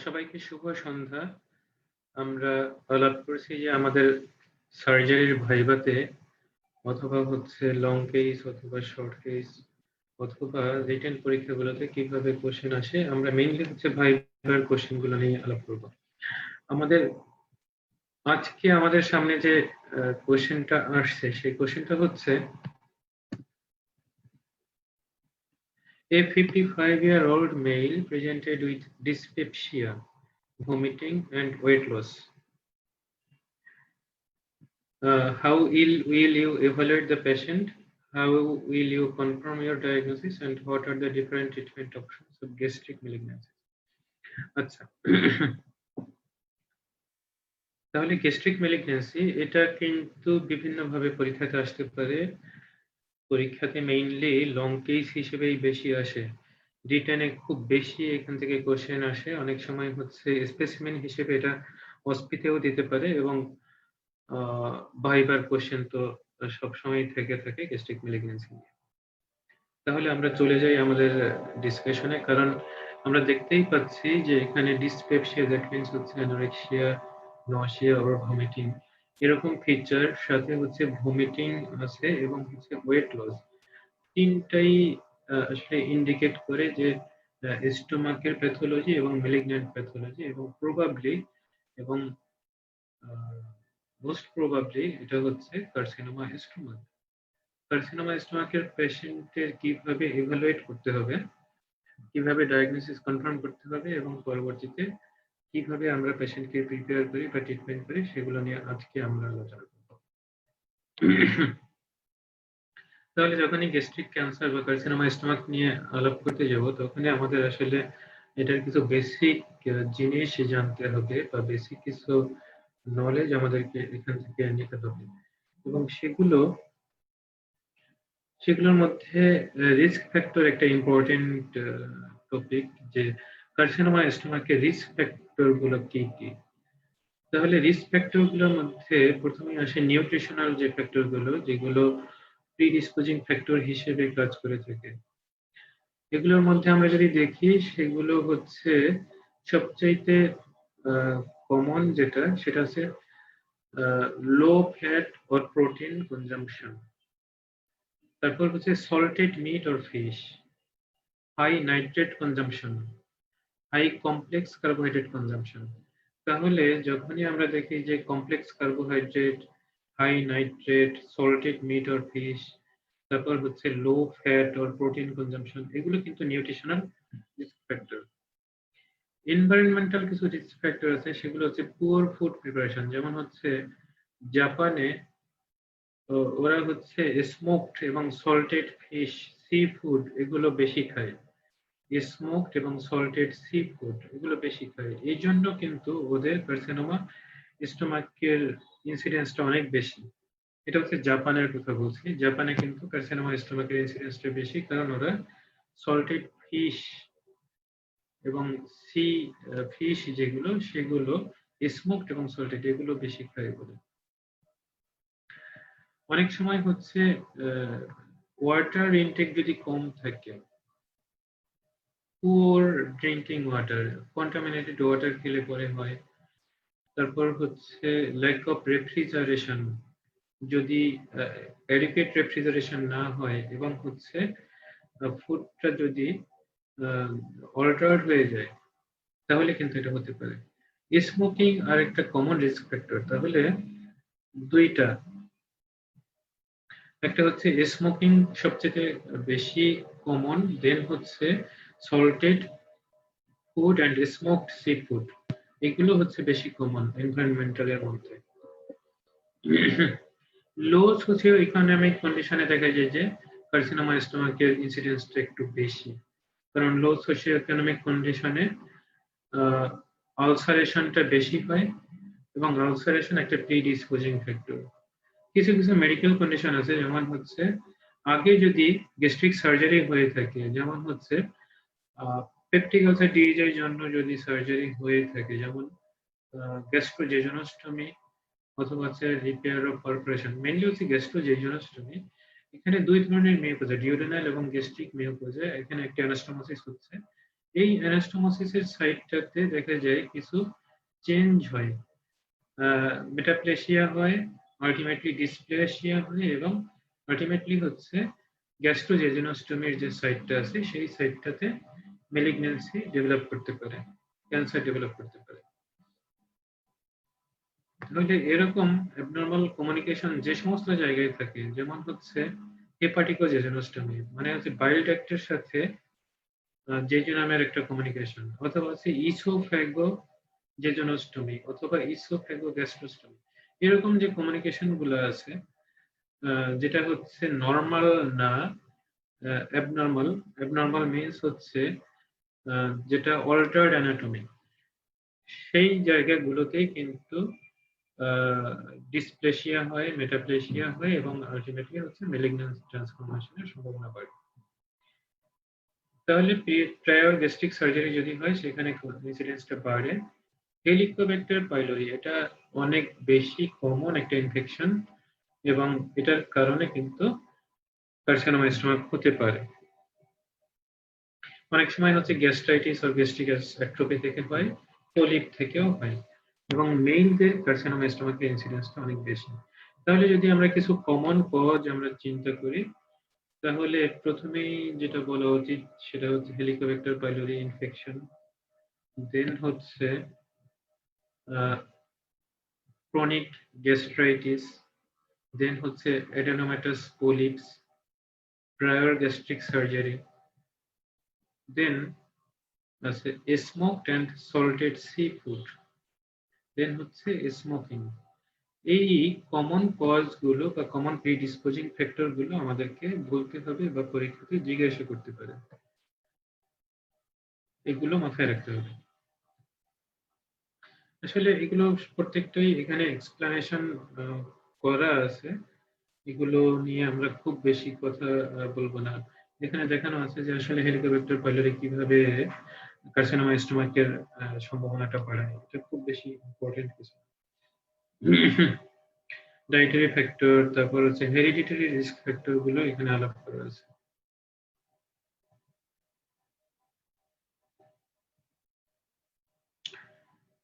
সবাইকে শুভ সন্ধ্যা। আমরা আলাপ করছি যে আমাদের সার্জারির ভাইভাতে অথবা হচ্ছে লং কেস অথবা শর্ট কেস অথবা রিটেন পরীক্ষাগুলোতে কিভাবে কোশ্চেন আসে, আমরা মেইনলি হচ্ছে ভাইভার কোশ্চেন গুলো নিয়ে আলাপ করব। আজকে আমাদের সামনে যে কোশ্চেনটা আসছে সেই কোশ্চেনটা হচ্ছে A 55-year-old male presented with dyspepsia, vomiting and weight loss. How will you evaluate the patient? How will you confirm your diagnosis? And what are the different treatment options of gastric malignancy? আচ্ছা, তাহলে gastric malignancy এটা কিন্তু বিভিন্নভাবে পরীক্ষাতে আসতে পারে। পরীক্ষাতে mainly long case হিসেবেই বেশি আসে। রিটেনে খুব বেশি এখান থেকে কোশ্চেন আসে। অনেক সময় হচ্ছে স্পেসিমেন হিসেবে এটা অস্পিতেও দিতে পারে এবং ভাইবার কোশ্চেন তো সবসময় থেকে থাকে গ্যাস্ট্রিক ম্যালিগন্যান্সি নিয়ে। তাহলে আমরা চলে যাই আমাদের ডিসকাশনে, কারণ আমরা দেখতেই পাচ্ছি যে এখানে ডিসপেপসিয়া, দ্যাট মিন্স হচ্ছে অ্যানোরেক্সিয়া, নসিয়া অর ভমিটিং, এরকম ফিচার সাথে হচ্ছে ভমিটিং আছে এবং হচ্ছে ওয়েট লস, তিনটাই আসলে ইন্ডিকেট করে যে স্টোমাকের প্যাথোলজি এবং ম্যালিগন্যান্ট প্যাথোলজি, এবং প্রবাবলি এবং মোস্ট প্রবাবলি এটা হচ্ছে কার্সিনোমা স্টোমাক। কার্সিনোমা স্টোমাকের পেশেন্টের কিভাবে ইভালুয়েট করতে হবে, কিভাবে ডায়াগনোসিস কনফার্ম করতে হবে এবং পরবর্তীতে কিভাবে আমরা পেশেন্টকে প্রিপেয়ার করি বা ট্রিটমেন্ট করি, সেগুলো নিয়ে আজকে আমরা আলোচনা করব। তাহলে যখনই গ্যাস্ট্রিক ক্যান্সার বা কার্সিনোমা স্টোমাক নিয়ে আলাপ করতে যাব, তখনই আমাদের আসলে এটার কিছু বেসিক জিনিস জানতে হবে বা বেসিক কিছু নলেজ আমাদেরকে এখান থেকে নিতে হবে, এবং সেগুলোর মধ্যে রিস্ক ফ্যাক্টর একটা ইম্পর্টেন্ট টপিক, যে কার্সিনোমা স্টোমাকের রিস্ক ফ্যাক্টর গুলো কি কি। তাহলে রিস্ক ফ্যাক্টর গুলোর মধ্যে প্রথমেই আসে নিউট্রিশনাল যে ফ্যাক্টর গুলো, যেগুলো প্রিডিসপোজিং ফ্যাক্টর হিসেবে কাজ করে থাকে। এগুলোর মধ্যে আমরা যদি দেখি, সেগুলো হচ্ছে সবচাইতে কমন যেটা, সেটা হচ্ছে low fat or protein consumption, তারপর হচ্ছে salted meat or fish, high nitrate consumption, high complex carbohydrate consumption. তাহলে যখনই আমরা দেখি যে complex carbohydrate, high nitrate, salted meat or fish, তারপর হচ্ছে low fat or protein consumption, এগুলো কিন্তু নিউট্রিশনাল রিস্ক ফ্যাক্টর। এনভায়রনমেন্টাল কিছু রিস্ক ফ্যাক্টর আছে, সেগুলো হচ্ছে পুয়ার ফুড প্রিপারেশন, যেমন হচ্ছে জাপানে ওরা হচ্ছে স্মোকড এবং সল্টেড ফিশ, সি ফুড এগুলো বেশি খায়। স্মোকড এবং সল্টেড সি ফুড এগুলো বেশি খায়, এই জন্য কিন্তু ওদের কার্সিনোমা স্টোমাকের ইনসিডেন্সটা অনেক বেশি। এটা হচ্ছে জাপানের কথা বলছি। জাপানে কিন্তু কার্সিনোমা স্টোমাকের ইনসিডেন্সটা বেশি, কারণ ওরা সল্টেড ফিশ এবং সি ফিশ যেগুলো, সেগুলো স্মোকড এবং সল্টেড এগুলো বেশি খায় বলে। অনেক সময় হচ্ছে ওয়াটার ইনটেক যদি কম থাকে, poor drinking water, contaminated water খেলে পরে হয়। তারপর হচ্ছে ল্যাক অফ রেফ্রিজারেশন, যদি অ্যাডিকুয়েট রেফ্রিজারেশন না হয় এবং হচ্ছে ফুডটা যদি অল্টার্ড হয়ে যায়, তাহলে কিন্তু এটা হতে পারে। স্মোকিং আর একটা কমন রিস্ক ফ্যাক্টর। তাহলে দুইটা, একটা হচ্ছে স্মোকিং সবচেয়ে বেশি কমন, দেন হচ্ছে salted food and smoked sea food, এগুলো হচ্ছে বেশি কমন এনভায়রনমেন্টালের মধ্যে। লো সোশিও ইকোনমিক কন্ডিশনে দেখা যায় যে কার্সিনোমা স্টোমাকের ইনসিডেন্সটা একটু বেশি, কারণ লো সোশিও ইকোনমিক কন্ডিশনে আলসারেশনটা বেশি হয়, এবং আলসারেশন একটা প্রিডিসপোজিং ফ্যাক্টর। কিছু কিছু মেডিকেল কন্ডিশন আছে, যেমন হচ্ছে আগে যদি গ্যাস্ট্রিক সার্জারি হয়ে থাকে, যেমন হচ্ছে পেপটিক আলসার ডিজিজের জন্য যদি সার্জারি হয়ে থাকে, যেমন গ্যাস্ট্রোজেজনোস্টমি অথবা হচ্ছে রিপেয়ার অফ পারফোরেশন, মেইনলি হচ্ছে গ্যাস্ট্রোজেজনোস্টমি। এখানে দুই ধরনের মিউকোজা, ডিওডেনাল এবং গ্যাস্ট্রিক মিউকোজা, এখানে একটা অ্যানাস্টোমোসিস হচ্ছে, এই অ্যানাস্টোমোসিসের সাইটটাতে দেখা যায় কিছু চেঞ্জ হয়, মেটাপ্লেসিয়া হয়, আলটিমেটলি ডিসপ্লেসিয়া হয় এবং আলটিমেটলি হচ্ছে গ্যাস্ট্রোজেজেনোস্টোমির যে সাইটটা আছে সেই সাইটটাতে ম্যালিগন্যান্সি ডেভেলপ করতে পারে, ক্যান্সার ডেভেলপ করতে পারে। তাহলে এরকম অ্যাবনর্মাল কমিউনিকেশন যে সমস্ত জায়গায় থাকে, যেমন হচ্ছে হেপাটিকোজেজেনোস্টোমি মানে হচ্ছে বাইল ডাক্টের সাথে জেজু নামের একটা কমিউনিকেশন, অথবা হচ্ছে ইসোফ্যাগো জেজনোস্টোমি অথবা ইসোফ্যাগো গ্যাস্ট্রোস্টোমি, এরকম যে কমিউনিকেশন গুলো আছে যেটা হচ্ছে নর্মাল না, অ্যাবনর্মাল। অ্যাবনর্মাল মিন্স হচ্ছে যেটা অল্টার্ড অ্যানাটমি, সেই জায়গাগুলোতেই কিন্তু ডিসপ্লেসিয়া হয়, মেটাপ্লেসিয়া হয় এবং আলটিমেটলি হচ্ছে ম্যালিগন্যান্স ট্রান্সফরমেশনের সম্ভাবনা বাড়ে। তাহলে প্রায়র গ্যাস্ট্রিক সার্জারি যদি হয় সেখানে ইনসিডেন্সটা বাড়ে। হেলিকোব্যাক্টার পাইলোরি এটা অনেক বেশি কমন একটা ইনফেকশন এবং এটার কারণে কিন্তু কার্সিনোমা স্টোমাক হতে পারে। অনেক সময় হচ্ছে গ্যাস্ট্রাইটিস আর গ্যাস্ট্রিক অ্যাট্রোপি থেকে হয়, পলিপ থেকেও হয় এবং মেইলদের কার্সিনোমা স্টোমাকের ইনসিডেন্সটা অনেক বেশি। তাহলে যদি আমরা কিছু কমন কজ আমরা চিন্তা করি, তাহলে প্রথমেই যেটা বলা উচিত সেটা হচ্ছে হেলিকোব্যাক্টার পাইলোরি ইনফেকশন, দেন হচ্ছে ক্রনিক গ্যাস্ট্রাইটিস, দেন হচ্ছে adenomatous polyps, prior gastric surgery, then আছে smoked and salted sea food, then হচ্ছে স্মোকিং। এই কমন কজ গুলো বা কমন প্রিডিসপোজিং ফ্যাক্টর গুলো আমাদেরকে বলতে হবে বা পরীক্ষাতে জিজ্ঞাসা করতে পারে, এগুলো মাথায় রাখতে হবে। আসলে এগুলো প্রত্যেকটাই এখানে এক্সপ্লানেশন করা আছে, এগুলো নিয়ে আমরা খুব বেশি কথা বলবো না। এখানে দেখানো আছে যে আসলে হেলিকোব্যাক্টার পাইলোরি কিভাবে কার্সিনোমা স্টোমাকের সম্ভাবনাটা বাড়ায়, এটা খুব বেশি ইম্পর্টেন্ট কিছু। ডায়েটারি ফ্যাক্টর, তারপর হচ্ছে হেরিডিটারি রিস্ক ফ্যাক্টর গুলো এখানে আলাপ করা আছে।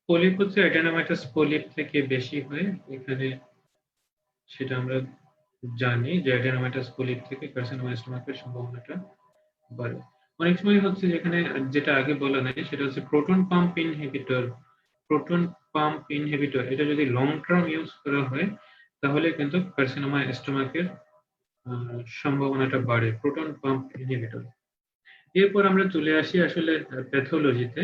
পলিপ হচ্ছে অ্যাডেনোমাটাস পলিপ থেকে বেশি হয় এখানে, সেটা আমরা জানি যে অ্যাডেনোমাটাস পলিপ থেকে কার্সিনোমা স্টোমাকের সম্ভাবনাটা বাড়ে। অনেক সময় হচ্ছে যেখানে যেটা আগে বলা নাই সেটা হচ্ছে proton pump inhibitor. Proton pump inhibitor এটা যদি লং টার্ম ইউজ করা হয় তাহলে কিন্তু কার্সিনোমা স্টোমাকের সম্ভাবনাটা বাড়ে, প্রোটন পাম্প ইনহিবিটর। এরপর আমরা চলে আসি আসলে প্যাথোলজিতে,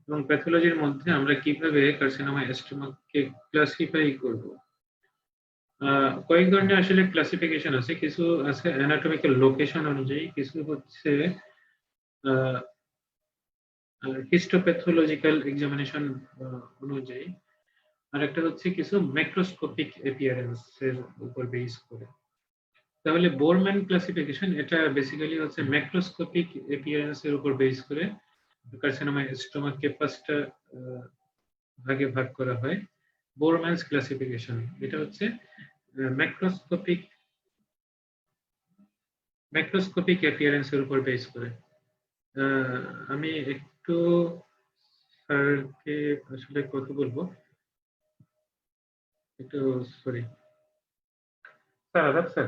এবং প্যাথোলজির মধ্যে আমরা কিভাবে কার্সিনোমা স্টোমাককে ক্লাসিফাই করব। কয়েক ধরনের আসলে ক্লাসিফিকেশন আছে, কিছু আছে অ্যানাটমিক্যাল লোকেশন অনুযায়ী, কিছু হচ্ছে হিস্টোপ্যাথোলজিক্যাল এক্সামিনেশন অনুযায়ী, আর একটা হচ্ছে কিছু ম্যাক্রোস্কোপিক অ্যাপিয়ারেন্স এর উপর বেস করে। তাহলে বোরম্যান ক্লাসিফিকেশন এটা বেসিক্যালি হচ্ছে ম্যাক্রোস্কোপিক অ্যাপিয়ারেন্স এর উপর বেস করে কার্সিনোমা স্টোমাককে পাঁচটা ভাগে ভাগ করা হয়। বোরম্যানস ক্লাসিফিকেশন এটা হচ্ছে ম্যাক্রোস্কোপিক অ্যাপিয়ারেন্স এর উপর বেস করে। আমি একটু স্যারকে আসলে কথা বলবো, একটু সরি স্যার। আদাব স্যার।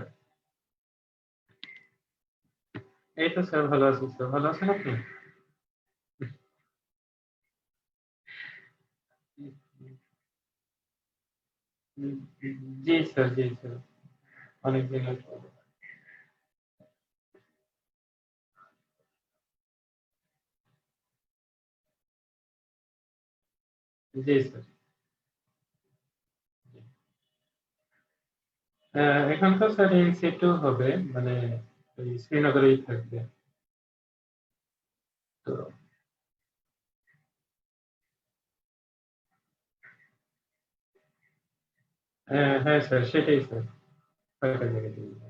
এই তো স্যার ভালো আছি স্যার, ভালো আছেন আপনি? জি স্যার, জি স্যার, অনেকদিন পর। জি স্যার। এখন তো স্যার ইন সিটু হবে, মানে ওই শ্রীনগরেই থাকবে। তো হ্যাঁ স্যার, সেটাই স্যার, কয়েকটা জায়গায় দিয়ে দিলাম।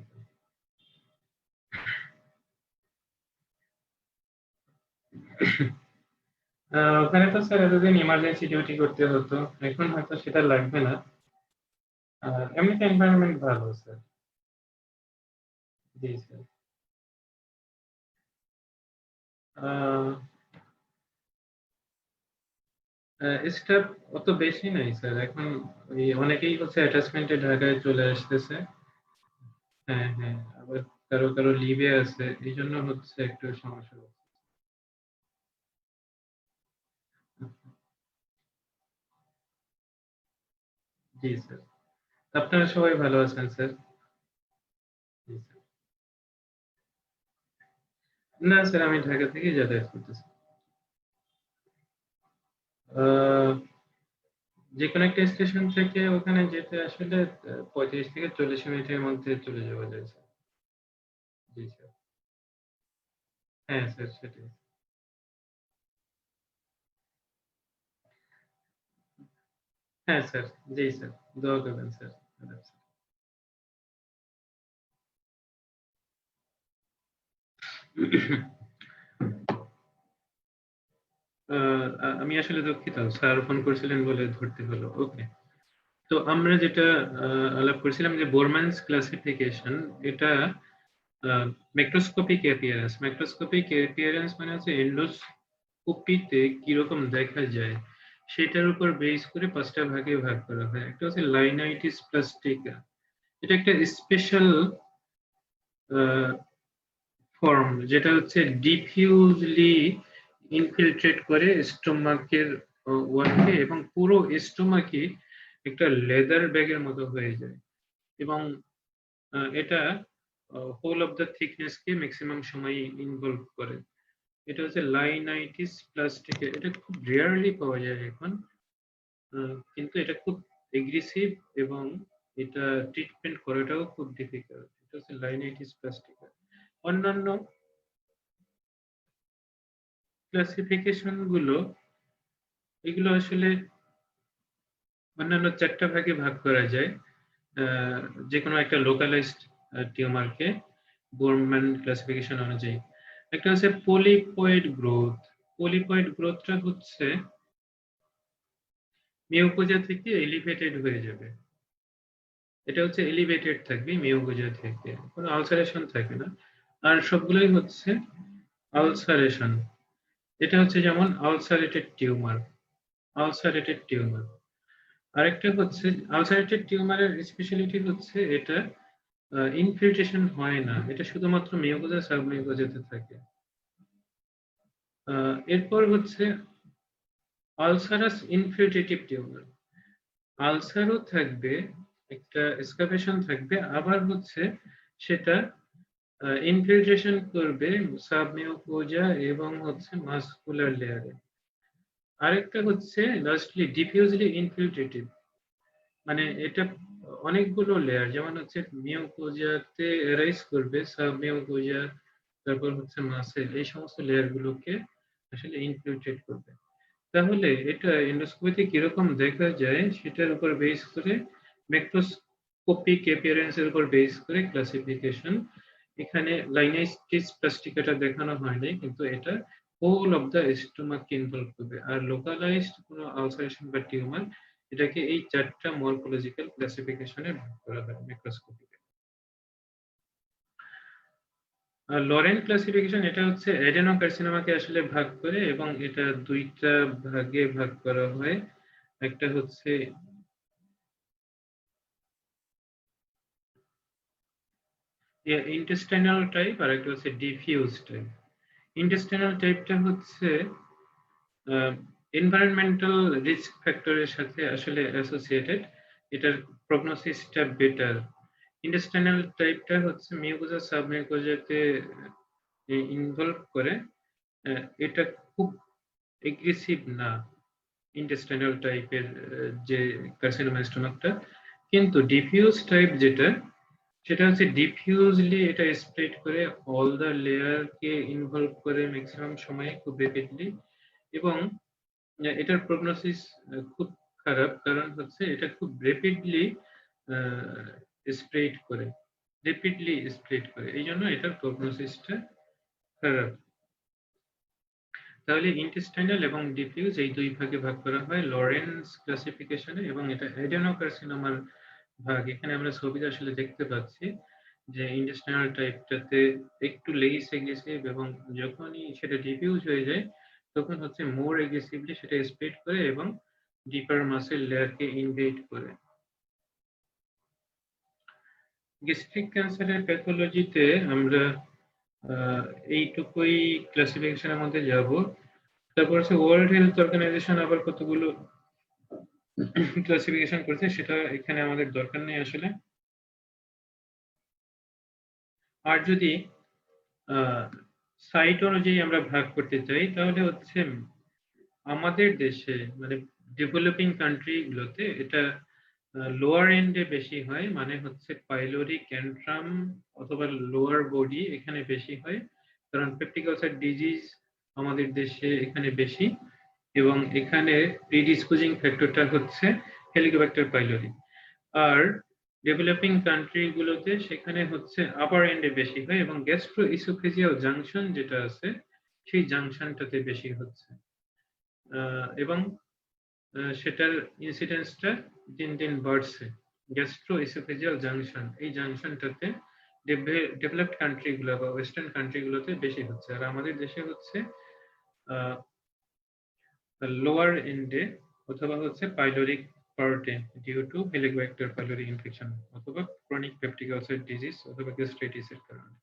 ওখানে তো স্যার এতদিন ইমার্জেন্সি ডিউটি করতে হতো, এখন হয়তো সেটা লাগবে না। এমনিতে এনভায়রনমেন্ট ভালো স্যার। জি স্যার। স্টাফ অত বেশি নাই স্যার, এখন ওই অনেকেই হচ্ছে অ্যাটাচমেন্টে ঢাকায় চলে আসতেছে। হ্যাঁ হ্যাঁ, আবার কারো কারো লিভে আছে, এই জন্য হচ্ছে একটু সমস্যা হচ্ছে। জি স্যার, আপনারা সবাই ভালো আছেন স্যার? জি স্যার। না স্যার, আমি ঢাকা থেকে যাতায়াত করতেছি। আহ, যে কোনো একটা স্টেশন থেকে ওখানে যেতে আসলে 35 থেকে 40 মিনিটের মধ্যে চলে যাওয়া যায় স্যার। জি স্যার। হ্যাঁ স্যার, সেটাই। হ্যাঁ স্যার। জি স্যার, দোয়া করবেন স্যার। আদাব স্যার। আমি আসলে দুঃখিত, স্যার ফোন করেছিলেন বলে ধরতে হলো। ওকে। তো আমরা যেটা আলাপ করছিলাম যে বোরম্যানস ক্লাসিফিকেশন, এটা ম্যাক্রোস্কোপিক অ্যাপিয়ারেন্স। ম্যাক্রোস্কোপিক অ্যাপিয়ারেন্স মানে হচ্ছে এন্ডোস্কোপিতে কিরকম দেখা যায় সেটার উপর বেস করে 5টা ভাগে ভাগ করা হয়। একটা হচ্ছে লাইনাইটিস প্লাস্টিকা, এটা একটা স্পেশাল ফর্ম, যেটা হচ্ছে ডিফিউজলি ইনফিলট্রেট করে স্টোমাকের ওয়ালকে, এবং পুরো স্টোমাকে একটা লেদার ব্যাগের মতো হয়ে যায়। এবং এটা হোল অফ দ্য থিকনেস কে ম্যাক্সিমাম সময় ইনভলভ করে। এটা হচ্ছে লাইনাইটিস প্লাস্টিকে, এটা খুব রেয়ারলি পাওয়া যায় এখন। কিন্তু এটা খুব এগ্রেসিভ, এবং এটা ট্রিটমেন্ট করাটাও খুব ডিফিকাল্ট। এটা হচ্ছে লাইনাইটিস প্লাস্টিকা। অন্যান্য ক্লাসিফিকেশন গুলো, এগুলো আসলে অন্যান্য 4টা ভাগে ভাগ করা যায়। আহ, যে কোনো একটা লোকালাইজড টিউমারকে বোরম্যান ক্লাসিফিকেশন অনুযায়ী। একটা হচ্ছে পলিপয়েড গ্রোথ। পলিপয়েড গ্রোথটা হচ্ছে মিউকোজা থেকে এলিভেটেড হয়ে যাবে। এটা হচ্ছে এলিভেটেড থাকবে মিউকোজা থেকে, কোনো আলসারেশন থাকে না। আর সবগুলোই হচ্ছে আলসারেশন। এটা হচ্ছে যেমন আলসারেটেড টিউমার। আলসারেটেড টিউমার। আরেকটা হচ্ছে আলসারেটেড টিউমারের স্পেশালিটি হচ্ছে এটা ইনফিল্ট্রেশন হয় না, এটা শুধুমাত্র মিউকোজা সাবমিউকোজাতে থাকে। এরপর হচ্ছে আলসারাস ইনফিল্ট্রেটিভ টিউমার। আলসারও থাকবে, একটা এক্সকাভেশন থাকবে, আবার হচ্ছে সেটা ইনফিল্ট্রেশন করবে সাবমিউকোজা এবং হচ্ছে মাসকুলার লেয়ারে। আরেকটা হচ্ছে লাস্টলি ডিফিউজলি ইনফিল্ট্রেটিভ, মানে এটা অনেকগুলো লেয়ার, যেমন হচ্ছে মিউকোজাতে এরাইজ করবে, সাবমিউকোজা, তারপর হচ্ছে মাসেল, এই সমস্ত লেয়ার গুলোকে আসলে ইনফিল্ট্রেট করবে। তাহলে এটা এন্ডোস্কোপিতে কিরকম দেখা যায় সেটার উপর বেস করে, ম্যাক্রোস্কোপিক অ্যাপিয়ারেন্সের উপর বেস করে ক্লাসিফিকেশন। এখানে লাইনাইটিস প্লাস্টিকাটা দেখানো হয়নি, কিন্তু এটা whole of the stomach involve করবে। আর লোকালাইজড কোনো আলসারেশন বা টিউমার, এটাকে এই 4টা মরফোলজিক্যাল ক্লাসিফিকেশনে ভাগ করা হয় ম্যাক্রোস্কোপিতে। আর লরেন ক্লাসিফিকেশন, এটা হচ্ছে অ্যাডেনোকার্সিনোমাকে আসলে ভাগ করে, এবং এটা 2টা ভাগে ভাগ করা হয়। একটা হচ্ছে ইন্টেস্টাইনাল টাইপ, আর একটা হচ্ছে ডিফিউজ টাইপ। ইন্টেস্টাইনাল টাইপটা হচ্ছে এনভায়রনমেন্টাল রিস্ক ফ্যাক্টরের সাথে আসলে অ্যাসোসিয়েটেড, এটার প্রগনোসিসটা বেটার। ইন্টেস্টাইনাল টাইপটা হচ্ছে মিউকোজা সাবমিউকোজাতে ইনভলভ করে। এটা খুব এগ্রেসিভ না ইন্টেস্টাইনাল টাইপের যে কার্সিনোমা স্টোমাকটা। কিন্তু ডিফিউজ টাইপ যেটা, সেটা হচ্ছে ডিফিউজলি এটা স্প্রেড করে all the layer K involve করে ম্যাক্সিমাম সময়ে খুব র্যাপিডলি। এবং এটার প্রগনোসিস খুব খারাপ, কারণ হচ্ছে এটা খুব র্যাপিডলি স্প্রেড করে, র্যাপিডলি স্প্রেড করে, এই জন্য এটার প্রগনোসিসটা খারাপ। তাহলে ইন্টেস্টাইনাল এবং ডিফিউজ এই 2 ভাগে ভাগ করা হয় লরেন্স ক্লাসিফিকেশনে, এবং এটা অ্যাডেনোকার্সিনোমার ভাগ। এখানে আমরা ছবিতে আসলে দেখতে পাচ্ছি যে ইন্টেস্টাইনাল টাইপটাতে একটু লেগেছে গেছে, এবং যখনই সেটা ডিফিউজ হয়ে যায় তখন হচ্ছে মোর এগ্রেসিভলি সেটা স্প্রেড করে এবং ডিপার মাসেল লেয়ারকে ইনভেড করে। গ্যাস্ট্রিক ক্যান্সারের প্যাথোলজিতে আমরা এইটুকুই ক্লাসিফিকেশনের মধ্যে যাব। তারপর হচ্ছে ওয়ার্ল্ড হেলথ অর্গানাইজেশন আবার কতগুলো ক্লাসিফিকেশন করছে, সেটা এখানে আমাদের দরকার নেই আসলে। আর যদি সাইট অনুযায়ী আমরা ভাগ করতে চাই তাহলে হচ্ছে আমাদের দেশে মানে ডেভেলপিং কান্ট্রি গুলোতে এটা লোয়ার এন্ডে বেশি হয়, মানে হচ্ছে পাইলোরি ক্যান্ট্রাম অথবা লোয়ার বডি এখানে বেশি হয়, কারণ পেপটিক আলসার ডিজিজ আমাদের দেশে এখানে বেশি এবং এখানে প্রিডিসপোজিং ফ্যাক্টরটা হচ্ছে হেলিকোব্যাক্টার পাইলোরি। আর ডেভেলপিং কান্ট্রি গুলোতে সেখানে হচ্ছে আপার এন্ডে বেশি হয় এবং গ্যাস্ট্রো ইসোফেজিয়াল জাংশন যেটা আছে সেই জাংশনটাতে বেশি হচ্ছে এবং সেটার ইনসিডেন্সটা দিন দিন বাড়ছে। গ্যাস্ট্রো ইসোফেজিয়াল জাংশন এই জাংশনটাতে ডেভেলপড কান্ট্রি গুলো বা ওয়েস্টার্ন কান্ট্রি গুলোতে বেশি হচ্ছে, আর আমাদের দেশে হচ্ছে লোয়ার এন্ডে অথবা হচ্ছে পাইলোরিক পার্টে due to Helicobacter pylori infection অথবা ক্রনিক পেপটিক আলসার ডিজিজ অথবা গ্যাস্ট্রাইটিসের কারণে।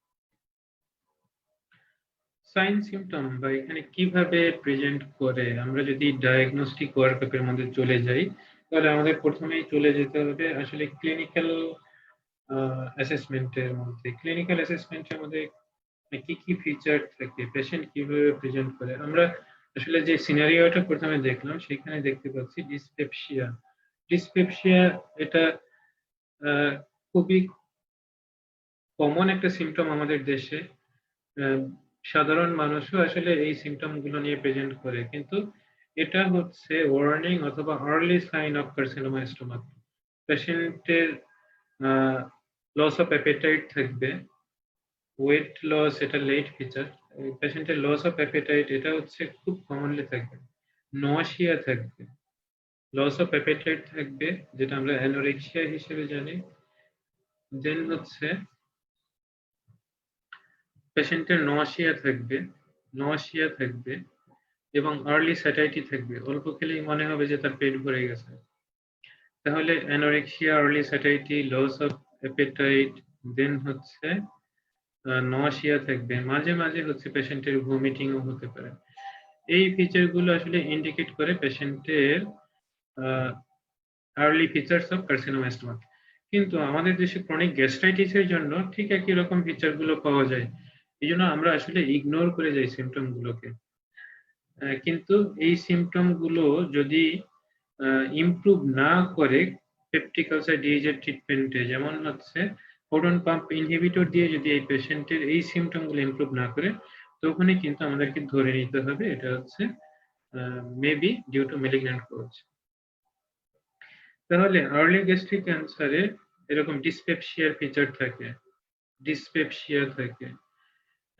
সাইন সিমটম বা এখানে কিভাবে প্রেজেন্ট করে, আমরা যদি ডায়াগনস্টিক ওয়ার্কআপের মধ্যে চলে যাই তাহলে আমাদের প্রথমেই চলে যেতে হবে আসলে ক্লিনিক্যাল অ্যাসেসমেন্টের মধ্যে। ক্লিনিক্যাল অ্যাসেসমেন্টের মধ্যে কি কি ফিচার থাকে, পেশেন্ট কিভাবে প্রেজেন্ট করে। আমরা আসলে যে সিনারিওটা প্রথমে দেখলাম সেখানে দেখতে পাচ্ছি ডিসপেপসিয়া। ডিসপেপসিয়া এটা খুবই কমন একটা সিমটম আমাদের দেশে। সাধারণ মানুষও আসলে এই সিমটম গুলো নিয়ে প্রেজেন্ট করে, কিন্তু এটা হচ্ছে ওয়ার্নিং অথবা early sign of carcinoma stomach. পেশেন্টের লস অফ অ্যাপেটাইট থাকবে, ওয়েট লস এটা লেট ফিচার। পেশেন্টের লস অফ অ্যাপেটাইট এটা হচ্ছে খুব কমনলি থাকবে। নশিয়া থাকবে, লস অফ অ্যাপেটাইট থাকবে যেটা আমরা অ্যানোরেক্সিয়া হিসেবে জানি। দেন হচ্ছে পেশেন্টের নশিয়া থাকবে এবং আর্লি স্যাটাইটি থাকবে, অল্প খেলেই মনে হবে যে তার পেট ভরে গেছে। তাহলে anorexia, early satiety, loss of appetite, then হচ্ছে নশিয়া থাকবে, মাঝে মাঝে হচ্ছে পেশেন্টের ভমিটিংও হতে পারে। এই ফিচারগুলো আসলে ইন্ডিকেট করে পেশেন্টের early features of carcinoma stomach. কিন্তু আমাদের দেশে ক্রনিক গ্যাস্ট্রাইটিসের জন্য ঠিক একই রকম ফিচারগুলো পাওয়া যায়, এই জন্য আমরা আসলে ইগনোর করে যাই সিমটম গুলোকে। কিন্তু এই সিমটম গুলো যদি ইমপ্রুভ না করে পেপটিক আলসার ডিজিজের ট্রিটমেন্টে, যেমন হচ্ছে প্রোটন পাম্প ইনহিবিটর দিয়ে যদি এই পেশেন্টের এই সিমটম গুলো ইমপ্রুভ না করে, তখনই কিন্তু আমাদেরকে ধরে নিতে হবে এটা হচ্ছে মেবি ডিউ টু ম্যালিগন্যান্ট কোজ। তাহলে আর্লি গ্যাস্ট্রিক ক্যান্সারে এরকম ডিসপেপসিয়ার ফিচার থাকে, ডিসপেপসিয়া থাকে,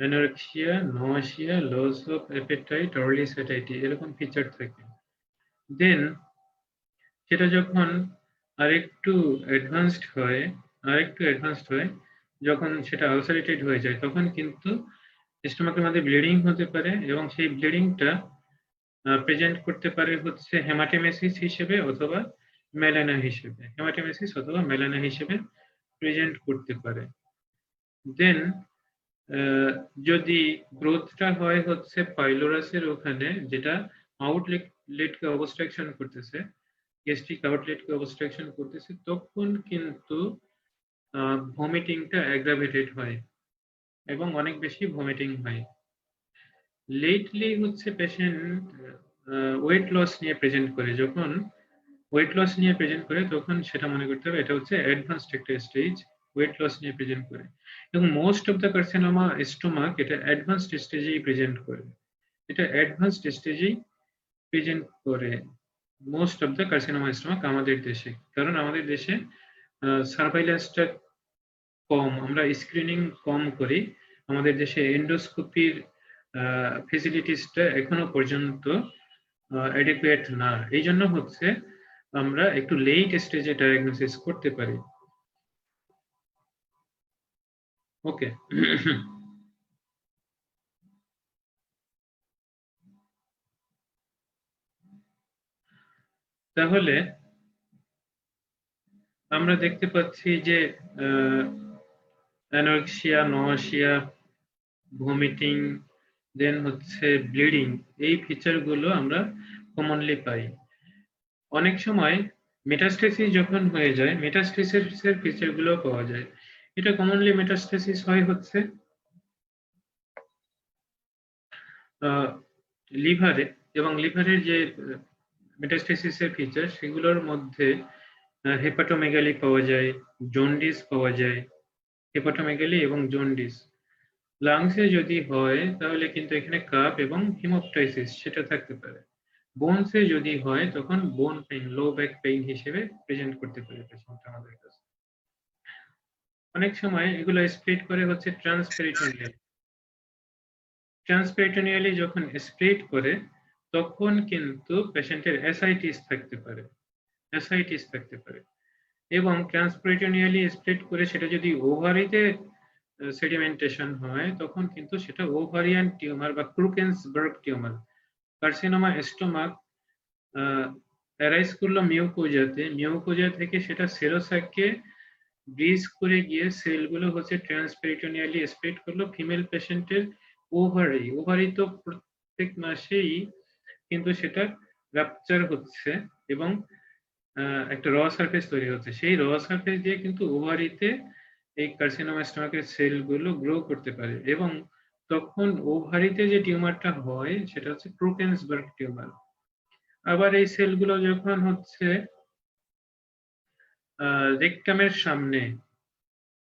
anorexia, nausea, loss of appetite, early satiety এরকম ফিচার থাকে। দেন সেটা যখন আরেকটু অ্যাডভান্সড হয়, যখন সেটা আলসারেটেড হয়ে যায় তখন কিন্তু স্টোমাকের মধ্যে ব্লিডিং হতে পারে এবং সেই ব্লিডিংটা প্রেজেন্ট করতে পারে হচ্ছে হেমাটেমেসিস হিসেবে অথবা মেলানা হিসেবে, হেমাটেমেসিস অথবা মেলানা হিসেবে প্রেজেন্ট করতে পারে। দেন যদি গ্রোথটা হয় হচ্ছে পাইলোরাসের ওখানে, যেটা আউটলেটকে অবস্ট্রাকশন করতেছে, গ্যাস্ট্রিক আউটলেটকে অবস্ট্রাকশন করতেছে, তখন কিন্তু ভমিটিংটা অ্যাগ্রাভেটেড হয় এবং অনেক বেশি ভমিটিং হয়। লেটলি হচ্ছে পেশেন্ট ওয়েট লস নিয়ে প্রেজেন্ট করে, যখন ওয়েট লস নিয়ে প্রেজেন্ট করে তখন সেটা মনে করতে হবে এটা হচ্ছে অ্যাডভান্সড একটা স্টেজ, ওয়েট লস নিয়ে প্রেজেন্ট করে। এবং most of the carcinoma stomach এটা অ্যাডভান্সড স্টেজেই প্রেজেন্ট করে, এটা অ্যাডভান্সড স্টেজেই প্রেজেন্ট করে most of the carcinoma stomach আমাদের দেশে। কারণ আমাদের দেশে সার্ভাইলেন্সটা কম, আমরা স্ক্রিনিং কম করি, আমাদের দেশে এন্ডোস্কোপির ফেসিলিটিসটা এখনো পর্যন্ত অ্যাডিকুয়েট না, এই জন্য হচ্ছে আমরা একটু লেট স্টেজে ডায়াগনোসিস করতে পারি। ওকে তাহলে আমরা দেখতে পাচ্ছি যে অ্যানোরেক্সিয়া, নওয়াসিয়া, ভমিটিং, দেন হচ্ছে ব্লিডিং, এই ফিচারগুলো আমরা কমনলি পাই। অনেক সময় মেটাস্টেসিস যখন হয়ে যায়, মেটাস্টেসিসের ফিচারগুলো পাওয়া যায়। এটা কমনলি মেটাস্টেসিস হয় হচ্ছে লিভারে, এবং লিভারের যে মেটাস্টেসিসের ফিচার সেগুলোর মধ্যে হেপাটোমেগালি পাওয়া যায়, জন্ডিস পাওয়া যায়, হেপাটোমেগালি এবং জন্ডিস। লাংসে যদি হয় তাহলে কিন্তু এখানে কাপ এবং হিমোপটাইসিস সেটা থাকতে পারে। বোনসে যদি হয় তখন বোন পেইন, লো ব্যাক পেইন হিসেবে প্রেজেন্ট করতে পারে পেশেন্ট আমাদের কাছে। অনেক সময় এগুলো স্প্লিট করে হচ্ছে ট্রান্সপেরিটোনিয়াল। ট্রান্সপেরিটোনিয়ালি যখন স্প্লিট করে তখন কিন্তু পেশেন্টের অ্যাসাইটিস থাকতে পারে, অ্যাসাইটিস থাকতে পারে। এবং ট্রান্সপেরিটোনিয়ালি স্প্লিট করে সেটা যদি ওভারিতে সেডিমেন্টেশন হয় তখন কিন্তু সেটা ওভারিয়ান টিউমার বা ক্রুকেন্সবার্গ টিউমার। কার্সিনোমা স্টোমাক অ্যারাইজ করলো মিউকোজাতে, মিউকোজা থেকে সেটা সেরোসাককে ব্রিজ করে গিয়ে সেলগুলো হচ্ছে ট্রান্সপেরিটোনিয়ালি স্প্লিট করলো ফিমেল পেশেন্টের ওভারি। ওভারি তো প্রত্যেক মাসেই কিন্তু সেটা রাপচার হচ্ছে এবং একটা র সারফেস তৈরি হচ্ছে। সেই র সারফেস দিয়ে কিন্তু ওভারিতে এই কার্সিনোমা স্টোমাকের সেলগুলো গ্রো করতে পারে এবং তখন ওভারিতে যে টিউমারটা হয় সেটা হচ্ছে ক্রুকেন্সবার্গ টিউমার। আবার এই সেলগুলো যখন হচ্ছে রেকটামের সামনে,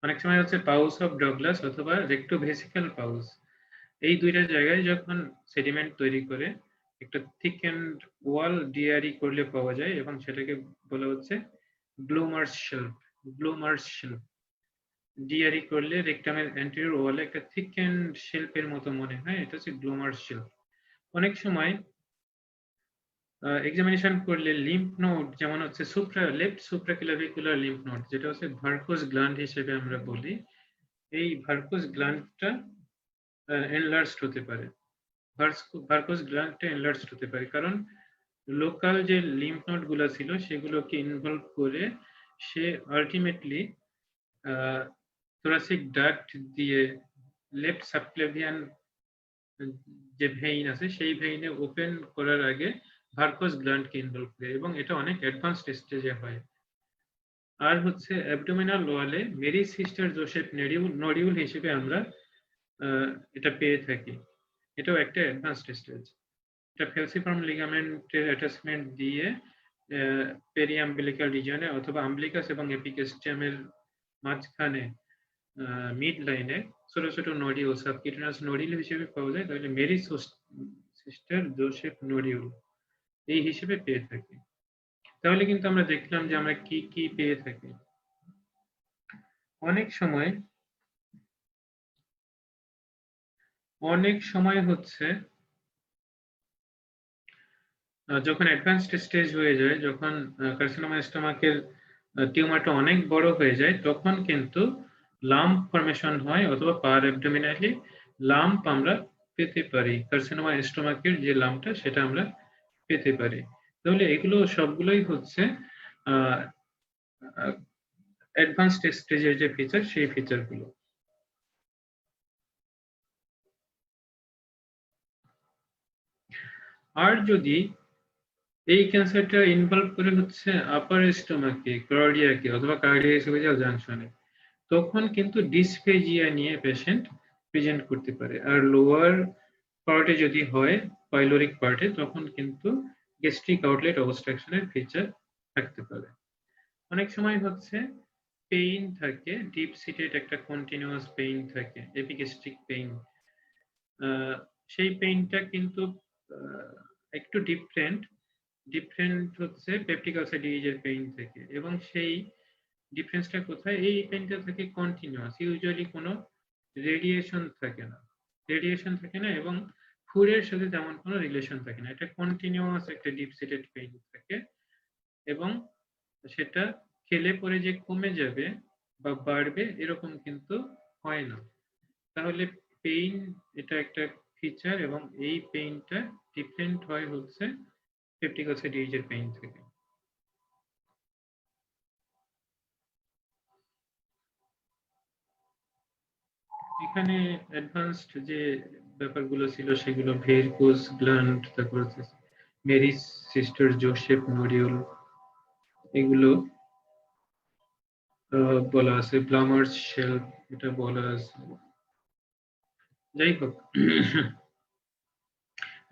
অনেক সময় হচ্ছে পাউস অফ ডগলাস অথবা রেক্টোভেসিক্যাল পাউস, এই দুইটা জায়গায় যখন সেডিমেন্ট তৈরি করে একটা থিক এন্ড ওয়াল ডিআরই করলে পাওয়া যায় এবং সেটাকে বলা হচ্ছে গ্লোমার্স শেলফ। গ্লোমার্স শেলফ ডিআরই করলে রেকটামের অ্যান্টেরিয়র ওয়ালে একটা থিক এন্ড শেলফের মতো মনে হয়, এটা হচ্ছে গ্লোমার্স শেলফ। অনেক সময় এক্সামিনেশন করলে লিম্ফ নোড যেমন হচ্ছে লেফট সুপ্রাক্লাভিকুলার লিম্ফ নোড, যেটা হচ্ছে ভার্কোস গ্ল্যান্ড হিসেবে আমরা বলি, এই ভার্কোস গ্ল্যান্ডটা এনলার্জড হতে পারে। ভার্কোস গ্ল্যান্ডটা এনলার্জড হতে পারে কারণ লোকাল যে লিম্ফ নোড গুলা ছিল সেগুলোকে ইনভলভ করে সে আলটিমেটলি থোরাসিক ডাক্ট দিয়ে লেফট সাবক্লেভিয়ান যে ভেইন আছে সেই ভেইনে ওপেন করার আগে ভার্কোস গ্ল্যান্ডকে ইনভলভ করে এবং এটা অনেক অ্যাডভান্সড স্টেজে হয়। আর হচ্ছে অ্যাবডোমিনাল ওয়ালে মেরি সিস্টার জোসেফ নডিউল হিসেবে আমরা এটা পেয়ে থাকি। এটাও একটা অ্যাডভান্সড স্টেজ। এটা ফেলসিফর্ম লিগামেন্টের অ্যাটাচমেন্ট দিয়ে পেরিয়াম্বিলিক্যাল রিজিয়নে অথবা আম্বিলিকাস এবং এপিক্যাস্টিয়ামের মাঝখানে মিড লাইনে ছোট ছোট নডিউল, সাবকিউটেনাস নডিউল হিসেবে পাওয়া যায়। তাহলে মেরি সিস্টার জোসেফ নডিউল এই হিসেবে পেয়ে থাকি। তাহলে কিন্তু আমরা দেখলাম যে আমরা কি কি পেয়ে থাকি। অনেক সময় হচ্ছে যখন অ্যাডভান্সড স্টেজ হয়ে যায়, যখন কার্সিনোমা স্টোমাকের টিউমারটা অনেক বড় হয়ে যায়, তখন কিন্তু লাম্প ফরমেশন হয় অথবা পার অ্যাবডোমিনালি লাম্প আমরা পেতে পারি। কার্সিনোমা স্টোমাকের যে লাম্পটা সেটা আমরা পেতে পারি। তাহলে এগুলো সবগুলোই হচ্ছে অ্যাডভান্সড স্টেজের যে ফিচার সেই ফিচারগুলো। আর যদি এই ক্যান্সারটা ইনভলভ করে হচ্ছে আপার স্টোমাকে, কার্ডিয়াকে অথবা কার্ডিয়াক জাংশনে, তখন কিন্তু ডিসফেজিয়া নিয়ে পেশেন্ট প্রেজেন্ট করতে পারে। আর লোয়ার পার্টে যদি হয়, পাইলোরিক পার্টে, তখন কিন্তু গ্যাস্ট্রিক আউটলেট অবস্ট্রাকশনের ফিচার থাকতে পারে। অনেক সময় হচ্ছে পেইন থাকে, ডিপ সিটেড একটা কন্টিনিউয়াস পেইন থাকে, এপিগ্যাস্ট্রিক পেইন। সেই পেইনটা কিন্তু একটু ডিফারেন্ট হচ্ছে পেপটিক আলসার ডিজিজের পেইন থেকে, এবং সেই ডিফারেন্সটা কোথায়? এই পেইনটা থাকে কন্টিনিউয়াস, ইউজুয়ালি কোনো রেডিয়েশন থাকে না এবং ফুডের সাথে তেমন কোনো রিলেশন থাকে না। এটা কন্টিনিউয়াস একটা ডিপ সিটেড পেইন থাকে এবং সেটা খেলে পরে যে কমে যাবে বা বাড়বে এরকম কিন্তু হয় না। তাহলে পেইন এটা একটা ফিচার এবং এই পেইনটা ডিফারেন্ট হয় হচ্ছে পেপটিক আলসার ডিজিজের পেইন থেকে। এখানে অ্যাডভান্সড যে ব্যাপারগুলো ছিল সেগুলো ভেরিকোজ গ্ল্যান্ড, তারপর হচ্ছে মেরি সিস্টার জোসেফ মডিউল, এগুলো বলা আছে। ব্লামার্স শেল, এটা বলা আছে। যাই হোক,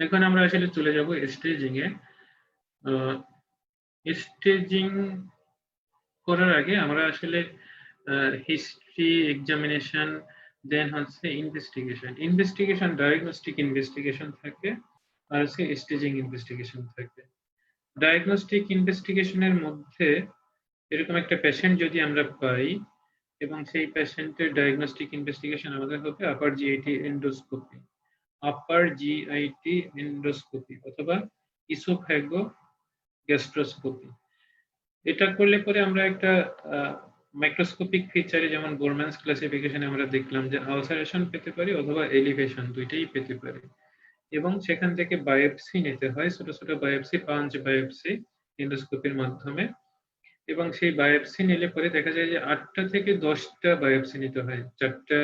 এখন আমরা আসলে চলে যাব স্টেজিং এ। স্টেজিং করার আগে আমরা আসলে হিস্ট্রি এক্সামিনেশন, দেন হচ্ছে ইনভেস্টিগেশন ডায়াগনস্টিক ইনভেস্টিগেশন থাকে, আর হচ্ছে স্টেজিং ইনভেস্টিগেশন থাকে। ডায়াগনস্টিক ইনভেস্টিগেশনের মধ্যে এরকম একটা পেশেন্ট যদি আমরা পাই এবং সেই পেশেন্টের ডায়াগনস্টিক ইনভেস্টিগেশন আমাদের হবে আপার জিআইটি এন্ডোস্কোপি অথবা ইসোফ্যাগো গ্যাস্ট্রোস্কোপি। এটা করলে পরে আমরা একটা মাইক্রোস্কোপিক ফিচারে, যেমন বোরম্যানস ক্লাসিফিকেশনে আমরা দেখলাম যে আলসারেশন পেতে পারি অথবা এলিভেশন, দুইটাই পেতে পারি। এবং সেখান থেকে বায়োপসি নিতে হয়, ছোট ছোট বায়োপসি, পাঞ্চ বায়োপসি এন্ডোস্কোপির মাধ্যমে। এবং সেই বায়োপসি নিলে পরে দেখা যায় যে 8টা থেকে 10টা বায়োপসি নিতে হয়, 4টা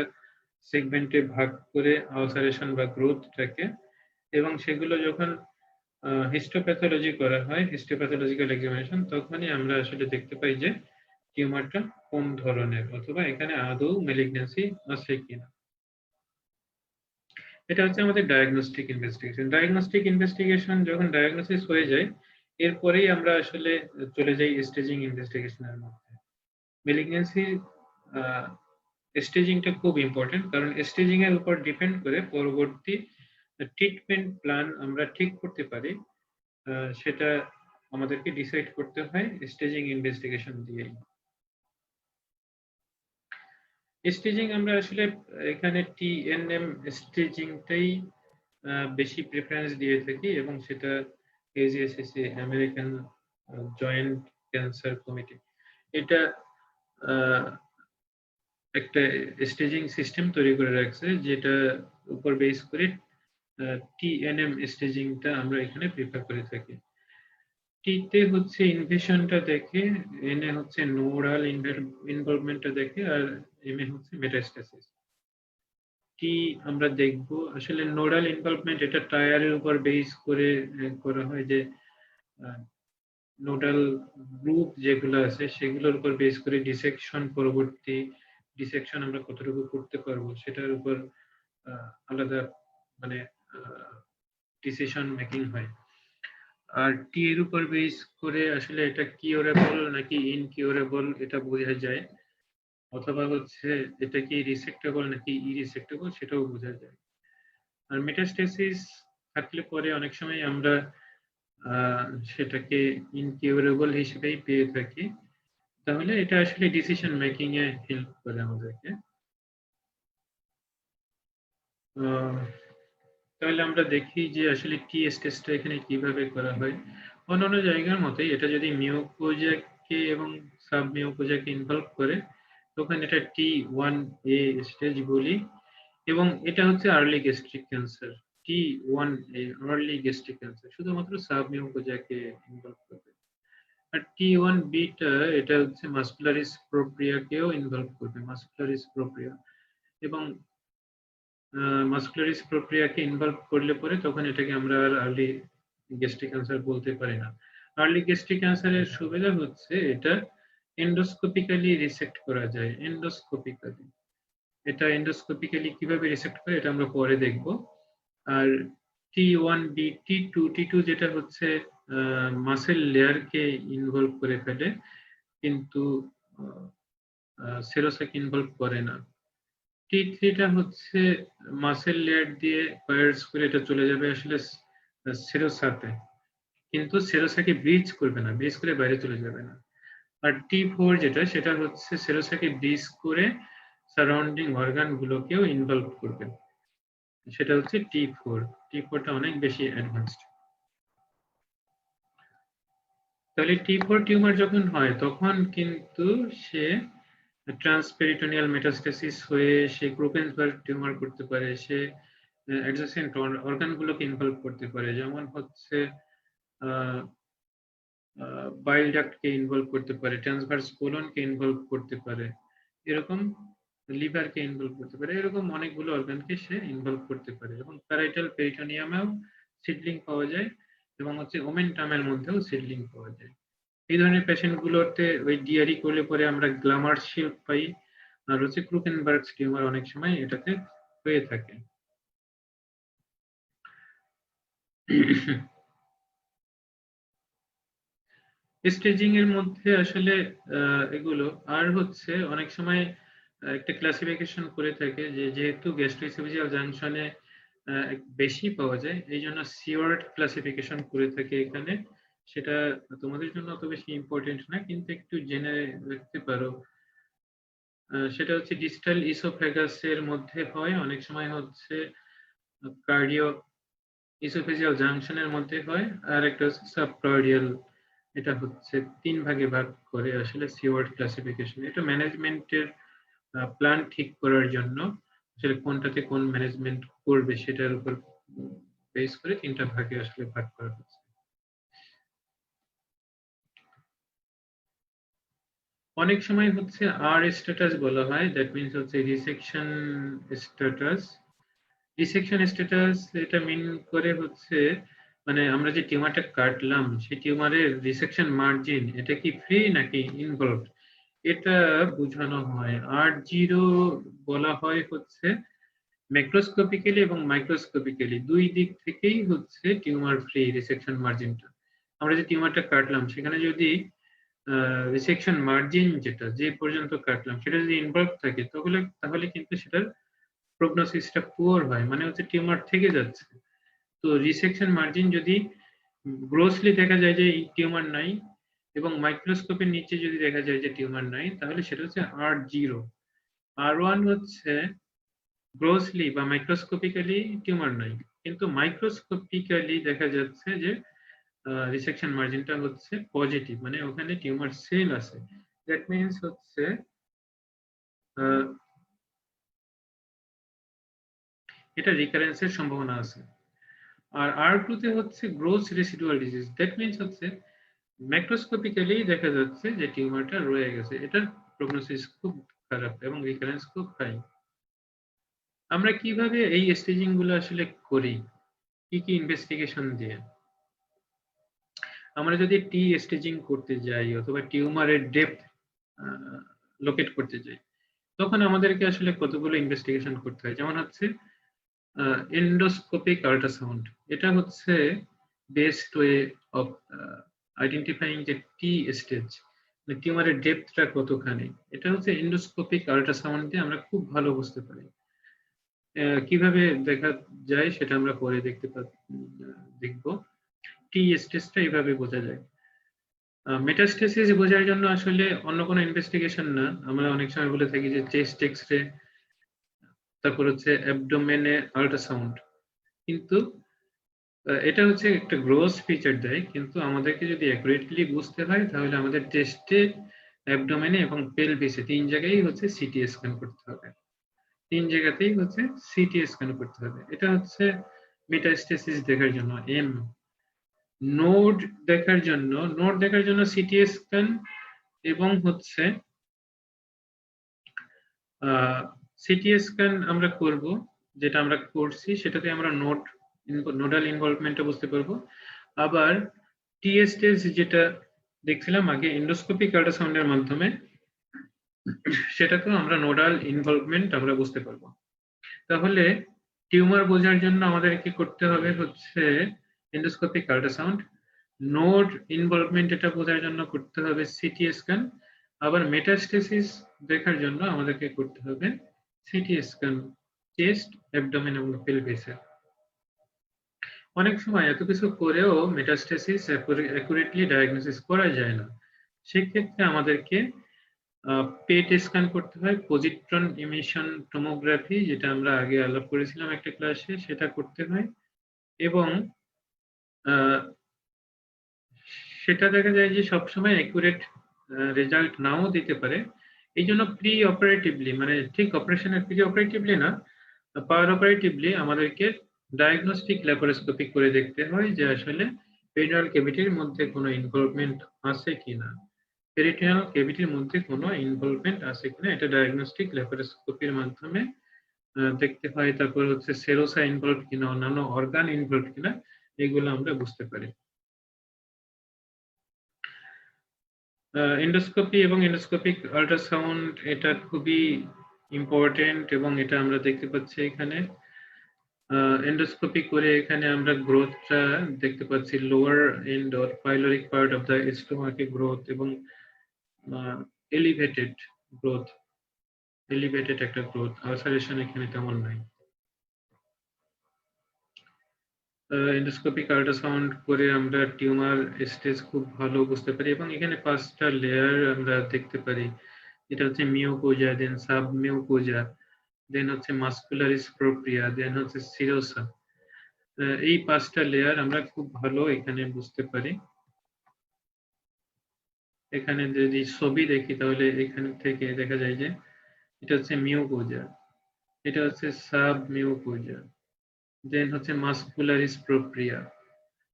সেগমেন্টে ভাগ করে আলসারেশন বা গ্রোথটাকে। এবং সেগুলো যখন হিস্টোপ্যাথোলজি করা হয়, হিস্টোপ্যাথোলজিক্যাল এক্সামিনেশন, তখনই আমরা আসলে দেখতে পাই যে টিউমারটা কোন ধরনের অথবা এখানে আদৌ ম্যালিগন্যান্সি আছে কিনা। এটা হচ্ছে আমাদের ডায়াগনস্টিক ইনভেস্টিগেশন। ডায়াগনস্টিক ইনভেস্টিগেশন যখন ডায়াগনোসিস হয়ে যায়, এরপরেই আমরা আসলে চলে যাই স্টেজিং ইনভেস্টিগেশনের মধ্যে। ম্যালিগন্যান্সি স্টেজিংটা খুব ইম্পর্টেন্ট, কারণ স্টেজিং এর উপর ডিপেন্ড করে পরবর্তী ট্রিটমেন্ট প্ল্যান আমরা ঠিক করতে পারি। সেটা আমাদেরকে ডিসাইড করতে হয় স্টেজিং ইনভেস্টিগেশন দিয়েই। স্টেজিং আমরা আসলে এখানে টিএনএম স্টেজিংটাই বেশি প্রেফারেন্স দিয়ে থাকি, এবং সেটা এজিএসসি, আমেরিকান জয়েন্ট ক্যান্সার কমিটি, এটা একটা স্টেজিং সিস্টেম তৈরি করে রাখছে, যেটা উপর বেস করে টিএনএম স্টেজিংটা আমরা এখানে প্রেফার করে থাকি। টিতে হচ্ছে ইনভেশনটা দেখে, এনে হচ্ছে নোডাল ইনভলভমেন্টটা দেখে, আর এমএ হচ্ছে মেটাস্টেসিস। টি আমরা দেখব আসলে নোডাল ইনভলভমেন্ট, এটা টায়ারের উপর বেস করে করা হয়, যে নোডাল গ্রুপ যেগুলো আছে সেগুলোর উপর বেস করে ডিসেকশন, পরবর্তী ডিসেকশন আমরা কতটুকু করতে পারবো সেটার উপর আলাদা মানে ডিসিশন মেকিং হয়। আর টি এর উপর বেস করে আসলে এটা কিউরেবল নাকি ইনকিউরেবল এটা বোঝা যায়, অথবা হচ্ছে এটা কি রিসেক্টেবল নাকি ইরিসেক্টেবল সেটাও বোঝা যায়। আর মেটাস্টেসিস থাকলে পরে অনেক সময় আমরা সেটাকে ইনকিউরেবল হিসেবেই পেয়ে থাকি। তাহলে এটা আসলে ডিসিশন মেকিং এ হেল্প করে আমাদেরকে। তাহলে আমরা দেখি যে আসলে টি টেস্টটা এখানে কিভাবে করা হয়। অন্যান্য জায়গার মতোই এটা যদি মিওকোজাকে এবং সাব মিওকোজাকে ইনভলভ করে, তখন এটা T1A স্টেজ বলি, এবং এটা হচ্ছে early gastric cancer. T1A early gastric cancer শুধুমাত্র সাব মিওকোজাকে ইনভলভ করবে। আর T1Bটা এটা হচ্ছে মাসকুলারিস প্রোপ্রিয়াকেও ইনভলভ করবে, মাসকুলারিস প্রোপ্রিয়া। এবং মাসকুলারিস প্রক্রিয়াকে ইনভলভ করলে পরে তখন এটাকে আমরা আর আর্লি গ্যাস্ট্রিক ক্যান্সার বলতে পারি না। আর্লি গ্যাস্ট্রিক ক্যান্সারের সুবিধা হচ্ছে এটা এন্ডোস্কোপিক্যালি রিসেক্ট করা যায়। এন্ডোস্কোপিক্যালি, এটা এন্ডোস্কোপিক্যালি কিভাবে রিসেক্ট করে এটা আমরা পরে দেখব। আর T1B, T2 যেটা হচ্ছে মাসেল লেয়ারকে ইনভলভ করে ফেলে, কিন্তু সেরোসাকে ইনভলভ করে না। T3টা হচ্ছে মাসেল লেয়ার দিয়ে পায়ার্স করে এটা চলে যাবে আসলে সেরোসাতে, কিন্তু সেরোসাকে ব্রিজ করবে না, ব্রিজ করে বাইরে চলে যাবে না। আর T4 যেটা, সেটা হচ্ছে সেরোসাকে ব্রিজ করে সারাউন্ডিং অর্গান গুলোকেও ইনভলভ করবে, সেটা হচ্ছে T4। T4টা অনেক বেশি অ্যাডভান্সড। তাহলে T4 টিউমার যখন হয় তখন কিন্তু সে ট্রান্সপেরিটোনিয়াল মেটাস্টেসিস হয়ে সে গ্রুপেন্সবার্গ টিউমার করতে পারে, সে অ্যাডজেসেন্ট অর্গানগুলোকে ইনভলভ করতে পারে, যেমন হচ্ছে বাইল ডাক্টকে ইনভলভ করতে পারে, ট্রান্সভার্স কোলনকে ইনভলভ করতে পারে, এরকম লিভারকে ইনভলভ করতে পারে, এরকম অনেকগুলো অর্গানকে সে ইনভলভ করতে পারে। এবং প্যারাইটাল পেরিটোনিয়ামেও সিডলিং পাওয়া যায় এবং হচ্ছে ওমেন্টামের মধ্যেও সিডলিং পাওয়া যায়। এই ধরনের পেশেন্ট গুলোতে ওই ডিআরই করলে পরে আমরা গ্লামার শিল্ড পাই, আর হচ্ছে ক্রুকেনবার্গস টিউমার অনেক সময় এটাতে হয়ে থাকে। স্টেজিং এর মধ্যে আসলে এগুলো আর হচ্ছে অনেক সময় একটা ক্লাসিফিকেশন করে থাকে যে যেহেতু গ্যাস্ট্রোএসোফেজিয়াল জাংশনে বেশি পাওয়া যায়, এই জন্য সিওয়ার্ড ক্লাসিফিকেশন করে থাকে এখানে। সেটা তোমাদের জন্য অত বেশি ইম্পর্টেন্ট না, কিন্তু একটু জেনে রাখতে পারো। সেটা হচ্ছে ডিস্টাল ইসোফেগাসের মধ্যে হয়, অনেক সময় হচ্ছে কার্ডিও ইসোফেজিয়াল জাংশনের মধ্যে হয়, আর একটা হচ্ছে সাবকার্ডিয়াল। এটা হচ্ছে 3 ভাগে ভাগ করে আসলে সিওয়ার্ড ক্লাসিফিকেশন। এটা ম্যানেজমেন্টের প্ল্যান ঠিক করার জন্য আসলে কোনটাতে কোন ম্যানেজমেন্ট করবে সেটার উপর বেস করে 3টা ভাগে আসলে ভাগ করা হচ্ছে। অনেক সময় হচ্ছে আর স্ট্যাটাস বলা হয়, দ্যাট মিন্স হচ্ছে রিসেকশন স্ট্যাটাস। রিসেকশন স্ট্যাটাস এটা মিন করে হচ্ছে মানে আমরা যে টিউমারটা কাটলাম সেই টিউমারের রিসেকশন মার্জিন এটা কি ফ্রি নাকি ইনভলভ, এটা বোঝানো হয়। R0 বলা হয় হচ্ছে ম্যাক্রোস্কোপিক্যালি এবং মাইক্রোস্কোপিক্যালি দুই দিক থেকেই হচ্ছে টিউমার ফ্রি রিসেকশন মার্জিনটা। আমরা যে টিউমারটা কাটলাম সেখানে যদি রিসেকশন মার্জিন যেটা যে পর্যন্ত কাটলাম সেটা যদি ইনভলভ থাকে তাহলে কিন্তু সেটার প্রগনোসিসটা পুয়ার হয়, মানে হচ্ছে টিউমার থেকে যাচ্ছে। তো রিসেকশন মার্জিন যদি গ্রোসলি দেখা যায় যে টিউমার নাই এবং মাইক্রোস্কোপের নিচে যদি দেখা যায় যে টিউমার নাই, তাহলে সেটা হচ্ছে R0। R1 হচ্ছে গ্রোসলি বা মাইক্রোস্কোপিক্যালি টিউমার নাই, কিন্তু মাইক্রোস্কোপিক্যালি দেখা যাচ্ছে যে রিসেকশন মার্জিনটা হচ্ছে পজিটিভ, মানে ওখানে টিউমার সেল আছে। দ্যাট মিন্স হচ্ছে এটা রিকারেন্সের সম্ভাবনা আছে। আর R2 তে হচ্ছে gross residual disease, that means হচ্ছে ম্যাক্রোস্কোপিক্যালি দেখা যাচ্ছে যে টিউমারটা রয়ে গেছে, এটার প্রগনোসিস খুব খারাপ এবং রিকারেন্স খুব হাই। আমরা কিভাবে এই স্টেজিং গুলো আসলে করি, কি কি ইনভেস্টিগেশন দিয়ে? আমরা যদি টি স্টেজিং করতে যাই অথবা টিউমারের ডেপথ লোকেট করতে যাই, তখন আমাদেরকে আসলে কতগুলো ইনভেস্টিগেশন করতে হয়। যেমন হচ্ছে এন্ডোস্কোপিক আল্ট্রাসাউন্ড, এটা হচ্ছে বেস্ট ওয়ে অফ আইডেন্টিফাইং যে টি স্টেজ, টিউমারের ডেপথটা কতখানি, এটা হচ্ছে এন্ডোস্কোপিক আল্ট্রাসাউন্ড দিয়ে আমরা খুব ভালো বুঝতে পারি। কিভাবে দেখা যায় সেটা আমরা পরে দেখবো। টি স্টেজটা এইভাবে বোঝা যায়। মেটাস্টেসিস বোঝার জন্য আসলে অন্য কোনো ইনভেস্টিগেশন না, আমরা অনেক সময় বলে থাকি যে চেস্ট এক্স-রে, তারপর হচ্ছে অ্যাবডোমেনে আল্ট্রাসাউন্ড। কিন্তু এটা হচ্ছে একটা গ্রোস ফিচার দেয়, কিন্তু আমাদেরকে যদি অ্যাকুরেটলি বুঝতে হয় তাহলে আমাদের চেস্টে, অ্যাবডোমেনে এবং পেলভিসে 3 জায়গায় হচ্ছে সিটি স্ক্যান করতে হবে। 3 জায়গাতেই হচ্ছে সিটি স্ক্যান করতে হবে। এটা হচ্ছে মেটাস্টেসিস দেখার জন্য। নোড দেখার জন্য সিটি স্ক্যান এবং হচ্ছে সিটি স্ক্যান আমরা করব, যেটা আমরা করছি সেটাতে আমরা নোডাল ইনভলভমেন্টটা বুঝতে পারবো। আবার টি স্টেজ যেটা দেখছিলাম আগে এন্ডোস্কোপিক আল্ট্রাসাউন্ডের মাধ্যমে, সেটাতেও আমরা নোডাল ইনভলভমেন্ট আমরা বুঝতে পারবো। তাহলে টিউমার বোঝার জন্য আমাদের কি করতে হবে হচ্ছে এন্ডোস্কোপিক আল্ট্রাসাউন্ড, নোড ইনভলভমেন্ট এটা বোঝার জন্য করতে হবে সিটি স্ক্যান, আবার মেটাস্টেসিস দেখার জন্য আমাদেরকে করতে হবে সিটি স্ক্যান চেস্ট, অ্যাবডোমেন এবং পেলভিসে। অনেক সময় এত কিছু করেও মেটাস্টেসিস অ্যাকুরেটলি ডায়াগনোসিস করা যায় না, সেক্ষেত্রে আমাদেরকে পেট স্ক্যান করতে হয়, পজিট্রন ইমিশন টোমোগ্রাফি, যেটা আমরা আগে আলাপ করেছিলাম একটা ক্লাসে, সেটা করতে হয়। এবং সেটা দেখা যায় যে সবসময় অ্যাকুরেট রেজাল্ট নাও দিতে পারে। এই জন্য প্রি অপারেটিভলি, মানে ঠিক অপারেশনের প্রি অপারেটিভলি না, পাওয়ার অপারেটিভলি আমাদেরকে ডায়াগনস্টিক ল্যাপারোস্কোপি করে দেখতে হয় যে আসলে পেরিনিয়াল ক্যাভিটির মধ্যে কোনো ইনভলভমেন্ট আছে কিনা। পেরিটোনিয়াল ক্যাভিটির মধ্যে কোনো ইনভলভমেন্ট আছে কিনা, এটা ডায়াগনস্টিক ল্যাপারোস্কোপির মাধ্যমে দেখতে হয়। তারপর হচ্ছে সেরোসা ইনভলভ কিনা, অন্যান্য অর্গান ইনভলভ কিনা, এগুলো আমরা বুঝতে পারি। এন্ডোস্কোপি এবং এন্ডোস্কোপিক আল্ট্রাসাউন্ড এটা খুবই ইম্পর্টেন্ট, এবং এটা আমরা দেখতে পাচ্ছি এখানে এন্ডোস্কোপি করে এখানে আমরা গ্রোথটা দেখতে পাচ্ছি, lower end or pyloric part of the স্টোমাকে গ্রোথ, এবং এলিভেটেড গ্রোথ, এলিভেটেড একটা গ্রোথ, আলসারেশন এখানে তেমন নাই। এন্ডোস্কোপিক আল্ট্রাসাউন্ড করে আমরা টিউমার স্টেজ খুব ভালো বুঝতে পারি, এবং এখানে 5টা লেয়ার আমরা দেখতে পারি। এটা হচ্ছে মিউকোজা, দেন সাব মিউকোজা, দেন হচ্ছে মাসকুলারিস প্রোপ্রিয়া, দেন হচ্ছে সিরোসা। এই 5টা লেয়ার আমরা খুব ভালো এখানে বুঝতে পারি। এখানে যদি ছবি দেখি তাহলে এখান থেকে দেখা যায় যে এটা হচ্ছে মিউকোজা, এটা হচ্ছে সাব মিউকোজা, দেন হচ্ছে muscularis propria,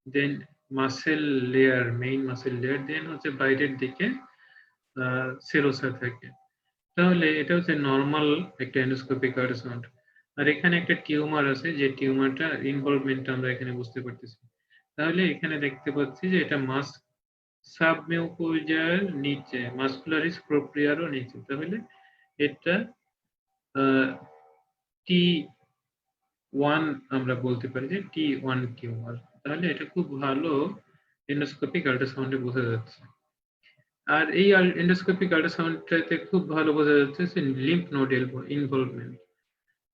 then muscle layer, main muscle layer, then হচ্ছে বাইরের দিকে সেরোসা থাকে। তাহলে এটা হচ্ছে নরমাল একটা এন্ডোস্কোপিক আল্ট্রাসাউন্ড। আর এখানে একটা টিউমার আছে, যে টিউমারটা ইনভলভমেন্ট আমরা এখানে বুঝতে পারতেছি। তাহলে এখানে দেখতে পাচ্ছি যে এটা সাবমিউকোজার নিচে, মাসকুলারিস প্রোপ্রিয়ারও নিচে, তাহলে এটা T1 আমরা বলতে পারি যে T1 টিউমার। তাহলে এটা খুব ভালো এন্ডোস্কোপিক আল্ট্রাসাউন্ডে বোঝা যাচ্ছে। আর এই এন্ডোস্কোপিক আল্ট্রাসাউন্ডটাতে খুব ভালো বোঝা যাচ্ছে যে লিম্ফ নোড ইনভলভমেন্ট।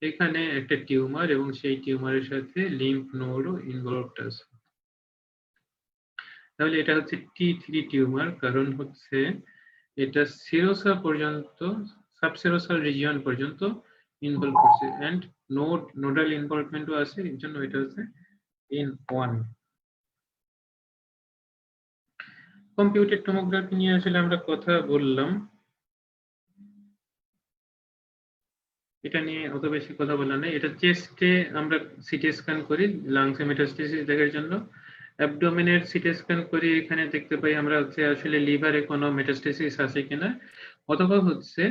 এখানে একটা টিউমার এবং সেই টিউমারের সাথে লিম্ফ নোডও ইনভলভড আছে। তাহলে এটা হচ্ছে T3 টিউমার, কারণ হচ্ছে এটা সিরোসা পর্যন্ত, সাবসেরোসাল রিজিয়ন পর্যন্ত ইনভলভ করছে, এন্ড নোডাল ইনভলভমেন্টও আছে, এর জন্য এটা হচ্ছে N1। কম্পিউটেড টোমোগ্রাফি নিয়ে আসলে আমরা কথা বললাম, এটা নিয়ে অত বেশি কথা বলা নেই। এটা চেস্টে আমরা সিটি স্ক্যান করি লাংসে মেটাস্টেসিস দেখার জন্য, অ্যাবডোমেনের সিটি স্ক্যান করি, এখানে দেখতে পাই আমরা হচ্ছে আসলে লিভারে কোনো মেটাস্টেসিস আছে কিনা, অথবা হচ্ছে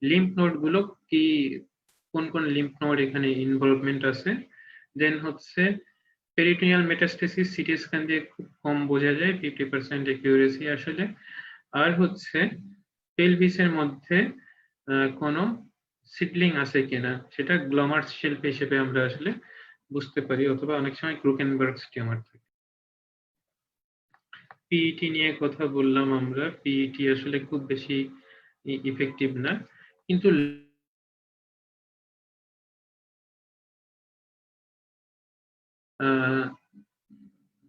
লিম্ফ নোড গুলো কি, কোন কোন লিম্ফ নোড এখানে ইনভলভমেন্ট আছে। দেন হচ্ছে পেরিটোনিয়াল মেটাস্টেসিস সিটি স্ক্যান দিয়ে খুব কম বোঝা যায়, 50% অ্যাকিউরেসি আসলে। আর হচ্ছে পেলভিসের মধ্যে কোনো সিডলিং আছে কিনা, সেটা গ্লোমার্স শেলফ হিসেবে আমরা আসলে বুঝতে পারি, অথবা অনেক সময় ক্রুকেনবার্গস টিউমার থাকে। পিইটি নিয়ে কথা বললাম আমরা, পিইটি আসলে খুব বেশি ইফেক্টিভ না, কিন্তু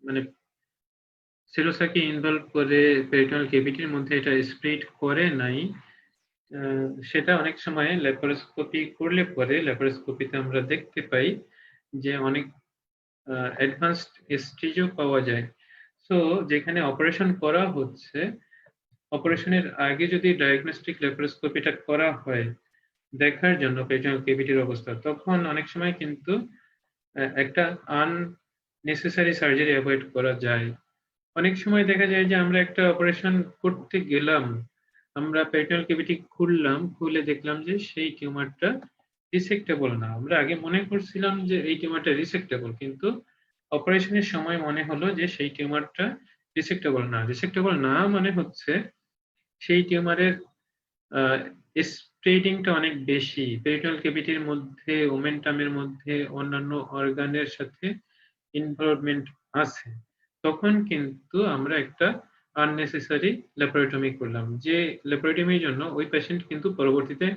মানে সেরোসাকে ইনভলভ করে পেরিটোনিয়াল ক্যাভিটির মধ্যে এটা স্প্রেড করে নাই, সেটা অনেক সময় ল্যাপারোস্কোপি করলে পরে ল্যাপারোস্কোপিতে আমরা দেখতে পাই যে অনেক অ্যাডভান্সড স্টেজও পাওয়া যায়। সো যেখানে অপারেশন করা হচ্ছে, অপারেশনের আগে যদি ডায়াগনস্টিক ল্যাপারোস্কোপিটা করা হয় দেখার জন্য পেরিটোনিয়াল ক্যাভিটির অবস্থা, তখন অনেক সময় কিন্তু একটা আননেসেসারি সার্জারি অ্যাভয়েড করা যায়। অনেক সময় দেখা যায় যে আমরা একটা অপারেশন করতে গেলাম, আমরা পেরিটোনিয়াল ক্যাভিটি খুললাম, খুলে দেখলাম যে সেই টিউমারটা রিসেক্টেবল না। আমরা আগে মনে করছিলাম যে এই টিউমারটা রিসেক্টেবল, কিন্তু অপারেশনের সময় মনে হলো যে সেই টিউমারটা রিসেক্টেবল না। রিসেক্টেবল না মানে হচ্ছে সেই টিউমারের স্প্রেডিংটা অনেক বেশি, পেরিটোনিয়াল ক্যাভিটির মধ্যে, ওমেন্টামের মধ্যে অন্যান্য অর্গানের সাথে ইনভলভমেন্ট আছে। তখন কিন্তু আমরা একটা আননেসেসারি ল্যাপারোটমি করলাম, যে ল্যাপারোটমির জন্য ওই পেশেন্ট কিন্তু পরবর্তীতে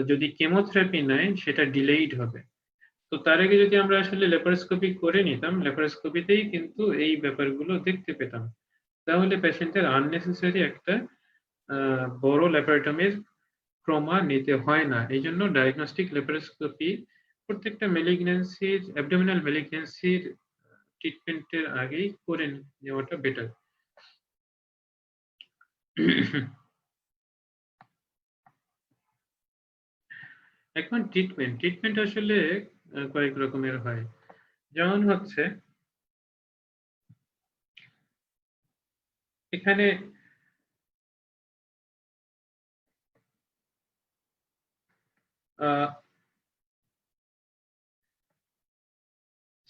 যদি কেমোথেরাপি নেয় সেটা ডিলেইড হবে। তো তার আগে যদি আমরা আসলে ল্যাপারোস্কোপি করে নিতাম, ল্যাপারোস্কোপিতেই কিন্তু এই ব্যাপারগুলো দেখতে পেতাম, তাহলে পেশেন্টের আননেসেসারি একটা বড় ল্যাপারোটমির ট্রমা নিতে হয় না। এই জন্য ডায়াগনস্টিক ল্যাপারোস্কোপি প্রত্যেকটা ম্যালিগন্যান্সির, অ্যাবডোমিনাল ম্যালিগন্যান্সির ট্রিটমেন্টের আগেই করে নেওয়াটা বেটার। এখন ট্রিটমেন্ট আসলে কয়েক রকমের হয়, যেমন হচ্ছে এখানে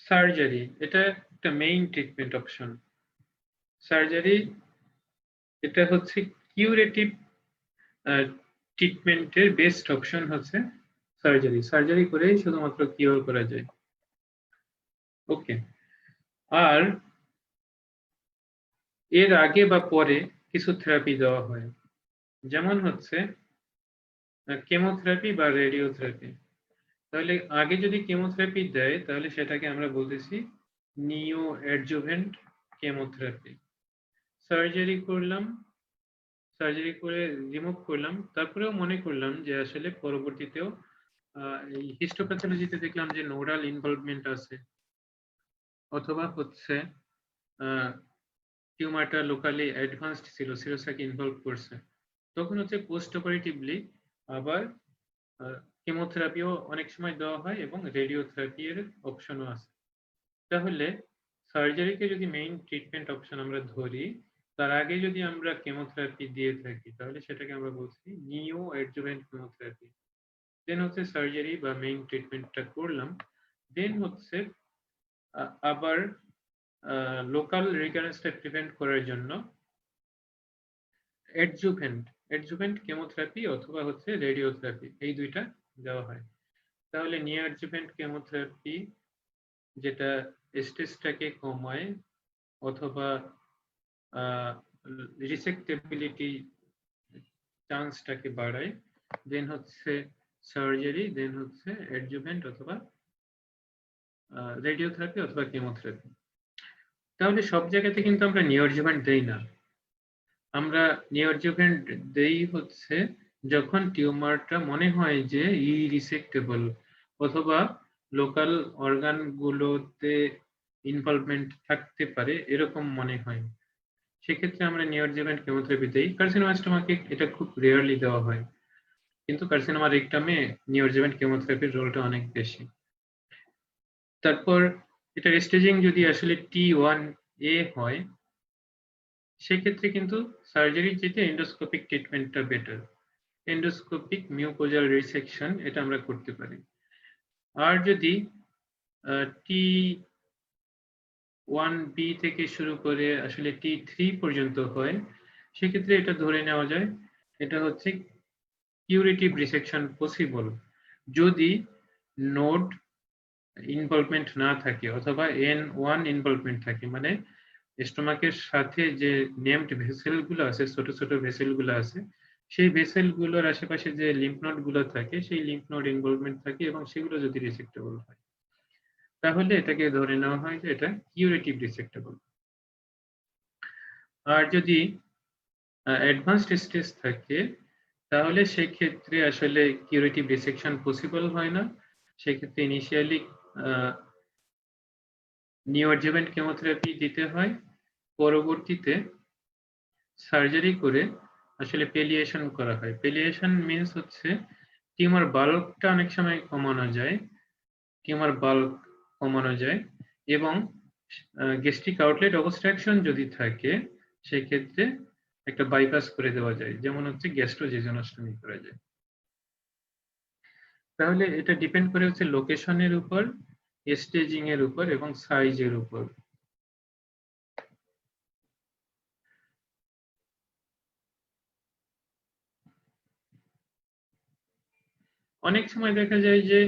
সার্জারি এটা একটা মেইন ট্রিটমেন্ট অপশন। সার্জারি এটা হচ্ছে কিউরেটিভ ট্রিটমেন্টের বেস্ট অপশন হচ্ছে সার্জারি। সার্জারি করেই শুধুমাত্র কিওর করা যায়। ওকে, আর এর আগে বা পরে কিছু থেরাপি দেওয়া হয়, যেমন হচ্ছে কেমোথেরাপি বা রেডিওথেরাপি। তাহলে আগে যদি কেমোথেরাপি দেয় তাহলে সেটাকে আমরা বলতেছি নিও অ্যাডজুভেন্ট কেমোথেরাপি। সার্জারি করলাম, সার্জারি করে রিমুভ করলাম, তারপরেও মনে করলাম যে আসলে পরবর্তীতেও এই হিস্টোপ্যাথোলজিতে দেখলাম যে নোডাল ইনভলভমেন্ট আছে, অথবা হচ্ছে টিউমারটা লোকালি অ্যাডভান্সড ছিল, সিরোসাকে ইনভলভ করছে, তখন হচ্ছে পোস্ট অপারেটিভলি আবার কেমোথেরাপিও অনেক সময় দেওয়া হয় এবং রেডিওথেরাপি এর অপশনও আছে। তাহলে সার্জারিকে যদি মেইন ট্রিটমেন্ট অপশন আমরা ধরি, তার আগে যদি আমরা কেমোথেরাপি দিয়ে থাকি তাহলে সেটাকে আমরা বলছি নিও অ্যাডজুভেন্ট কেমোথেরাপি। দেন হচ্ছে সার্জারি বা মেইন ট্রিটমেন্টটা করলাম, দেন হচ্ছে আবার লোকাল রিকারেন্সটা প্রিভেন্ট করার জন্য অ্যাডজুভেন্ট কেমোথেরাপি অথবা হচ্ছে রেডিওথেরাপি, এই দুইটা দেওয়া হয়। তাহলে নিও অ্যাডজুভেন্ট কেমোথেরাপি যেটা স্টেজটাকে কমায় অথবা রিসেক্টেবিলিটি চান্সটাকে বাড়ায়, দেন হচ্ছে সার্জারি, দেন হচ্ছে অ্যাডজুভেন্ট অথবা রেডিওথেরাপি অথবা কেমোথেরাপি। তাহলে সব জায়গাতে কিন্তু আমরা নিও অ্যাডজুভেন্ট দেই না। আমরা নিও অ্যাডজুভেন্ট দেই হচ্ছে যখন টিউমারটা মনে হয় যে ইরিসেক্টেবল অথবা লোকাল অর্গানগুলোতে ইনভলভমেন্ট থাকতে পারে এরকম মনে হয়, সেক্ষেত্রে আমরা নিও অ্যাডজুভেন্ট কেমোথেরাপি দেই। কার্সিনোমা স্টোমাকে এটা খুব রেয়ারলি দেওয়া হয়, কিন্তু কার্সিনোমা রেকটামে নিও অ্যাডজুভেন্ট কেমোথেরাপির রোলটা অনেক বেশি। তারপর এটার স্টেজিং যদি আসলে T1A হয় সেক্ষেত্রে কিন্তু সার্জারির যেটা এন্ডোস্কোপিক ট্রিটমেন্টটা বেটার। এন্ডোস্কোপিক মিউকোজাল রিসেকশন এটা আমরা করতে পারি। আর যদি T1B থেকে শুরু করে আসলে T3 পর্যন্ত হয় সেক্ষেত্রে এটা ধরে নেওয়া যায় এটা হচ্ছে কিউরেটিভ রিসেকশন পসিবল যদি নোড ইনভলভমেন্ট না থাকে অথবা N1 ইনভলভমেন্ট থাকে, মানে স্টোমাকের সাথে যে নেমড ভেসেল গুলো আছে, ছোট ছোট ভেসেল গুলো আছে, সেই ভেসেল গুলোর আশেপাশে যে লিম্ফ নোড গুলো থাকে সেই লিম্ফ নোড ইনভলভমেন্ট থাকে এবং সেগুলো যদি রিসেক্টেবল হয় তাহলে এটাকে ধরে নেওয়া হয় যে এটা কিউরেটিভ রিসেক্টেবল। আর যদি অ্যাডভান্সড স্টেজ থাকে তাহলে সেক্ষেত্রে আসলে কিউরেটিভ রিসেকশন পসিবল হয় না। সেক্ষেত্রে ইনিশিয়ালি নিও অ্যাডজুভেন্ট কেমোথেরাপি দিতে হয়, পরবর্তীতে সার্জারি করে আসলে পেলিয়েশন করা হয়। পেলিয়েশন মিন্স হচ্ছে টিউমার বাল্কটা অনেক সময় কমানো যায়, টিউমার বাল্ক কমানো যায় এবং গ্যাস্ট্রিক আউটলেট অবস্ট্রাকশন যদি থাকে সেক্ষেত্রে একটা বাইপাস করে দেওয়া যায়, যেমন হচ্ছে গ্যাস্ট্রোজেজনোস্টমি করা যায়। তাহলে এটা ডিপেন্ড করে হচ্ছে লোকেশনের উপর, স্টেজিং এর উপর এবং সাইজের উপর। অনেক সময় দেখা যায় যে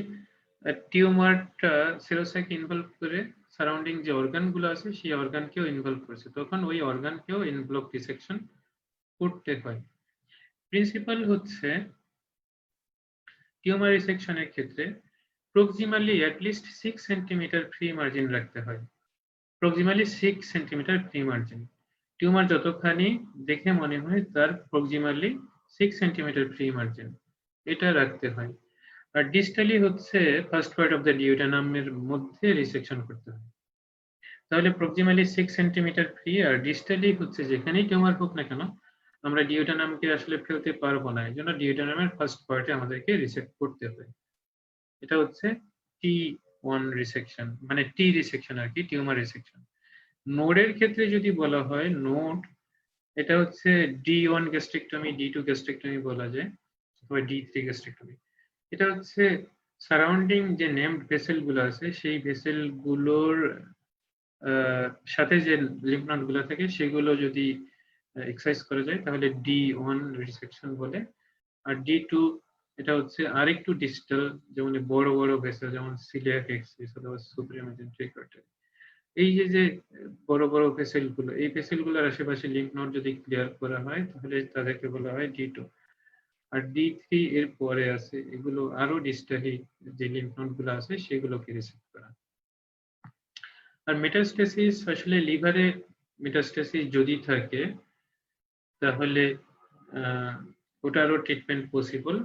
টিউমারটা সেরোসাইকে ইনভলভ করে সারাউন্ডিং যে অর্গান গুলো আছে সেই অর্গানকেও ইনভলভ করছে, তখন ওই অর্গানকেও ইনব্লক ডিসেকশন করতে হয়। প্রিন্সিপাল হচ্ছে টিউমার রিসেকশনের ক্ষেত্রে proximally at least 6 centimetre free margin রাখতে হয়। Proximally 6 centimetre free margin, tumour যতখানি দেখে মনে হয় তার প্রক্সিমালি 6 সেন্টিমিটার ফ্রি মার্জিন এটা রাখতে হয়। আর ডিস্টালি হচ্ছে ফার্স্ট পার্ট অফ দ্য ডিউটেনামের মধ্যে রিসেকশন করতে হয়। তাহলে প্রক্সিমালি 6 সেন্টিমিটার ফ্রি আর ডিস্টালি হচ্ছে যেখানেই টিউমার হোক না কেন আমরা ডিউটেনামকে আসলে ফেলতে পারবো না, এই জন্য ডিউটেনামের ফার্স্ট পার্টে আমাদেরকে রিসেক্ট করতে হয়। এটা হচ্ছে T1 রিসেকশন, মানে টি রিসেকশন আর কি, টিউমার রিসেকশন। নোডের ক্ষেত্রে যদি বলা হয় নোড এটা হচ্ছে D1 গ্যাস্ট্রেক্টমি, D2 গ্যাস্ট্রেক্টমি বলা যায় অথবা D3 গ্যাস্ট্রেক্টমি। এটা হচ্ছে সারাউন্ডিং যে নেমড ভেসেল গুলো আছে সেই ভেসেল গুলোর সাথে যে লিম্ফ নোড গুলো থাকে সেগুলো যদি এক্সারসাইজ করা যায় তাহলে D1 রিসেকশন বলে। আর D2 এটা হচ্ছে আরেকটু ডিস্টাল, যেমন বড় বড় ভেসেল যেমন সিলিয়াক এক্সিস অথবা সুপ্রিমেজেন্ট্রিক আর্টারি। এই যে যে বড় বড় ভেসেল গুলো, এই ভেসেল গুলোর আশেপাশে লিম্ফ নোড যদি ক্লিয়ার করা হয় তাহলে তাদেরকে বলা হয় D2। আর D3 এর পরে আছে এগুলো আরো ডিস্টালি যে লিম্ফ নোড গুলো আছে সেগুলোকে রিসেক্ট করা। আর মেটাস্টেসিস, আসলে লিভারে মেটাস্টেসিস যদি থাকে তাহলে ওটারও ট্রিটমেন্ট পসিবল।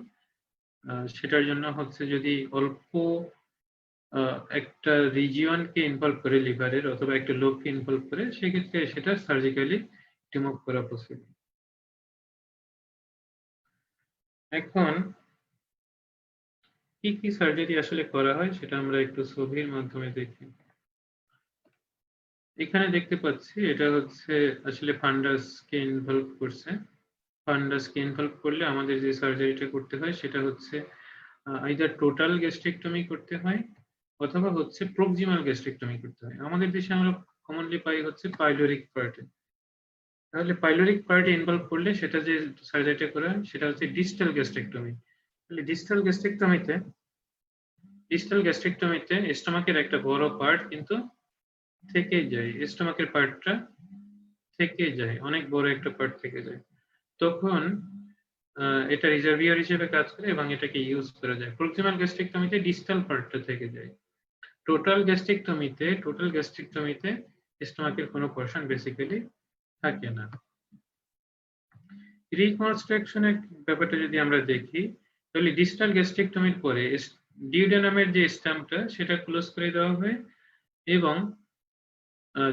সেটার জন্য হচ্ছে যদি অল্প একটা রিজিয়নকে ইনভলভ করে লিভারের অথবা একটা লোককে ইনভলভ করে, সেক্ষেত্রে সেটা সার্জিক্যালি রিমুভ করা পসিবল। এখন কি কি সার্জারি আসলে করা হয় সেটা আমরা একটু ছবির মাধ্যমে দেখি। এখানে দেখতে পাচ্ছি এটা হচ্ছে আসলে ফান্ডাসকে ইনভলভ করছে। ফান্ডাসকে ইনভলভ করলে আমাদের যে সার্জারিটা করতে হয় সেটা হচ্ছে আইদার টোটাল গ্যাস্ট্রেক্টমি করতে হয় অথবা হচ্ছে প্রক্সিমাল গ্যাস্ট্রেক্টমি করতে হয়। আমাদের দেশে আমরা কমনলি পাই হচ্ছে পাইলোরিক পার্টে। তাহলে পাইলোরিক পার্টে ইনভলভ করলে সেটা যে সার্জারিটা করা হয় সেটা হচ্ছে ডিস্টাল গ্যাস্ট্রেক্টমি। তাহলে ডিস্টাল গ্যাস্ট্রেক্টমিতে স্টোমাকের একটা বড় পার্ট কিন্তু থেকে যায়, স্টোমাকের পার্টটা থেকে যায়, অনেক বড় একটা পার্ট থেকে যায়। তখন এটা রিজার্ভিয়ার হিসেবে কাজ করে এবং এটাকে ইউজ করা যায়। প্রক্সিমাল গ্যাস্ট্রেক্টমিতে ডিস্টাল পার্টটা থেকে যায়। টোটাল গ্যাস্ট্রেক্টমিতে স্টোমাকের কোনো পোরশন বেসিক্যালি থাকে না। রিকনস্ট্রাকশনের ব্যাপারটা যদি আমরা দেখি তাহলে ডিস্টাল গ্যাস্ট্রেক্টমির পরে ডিউডেনামের যে স্টাম্পটা সেটা ক্লোজ করে দেওয়া হয় এবং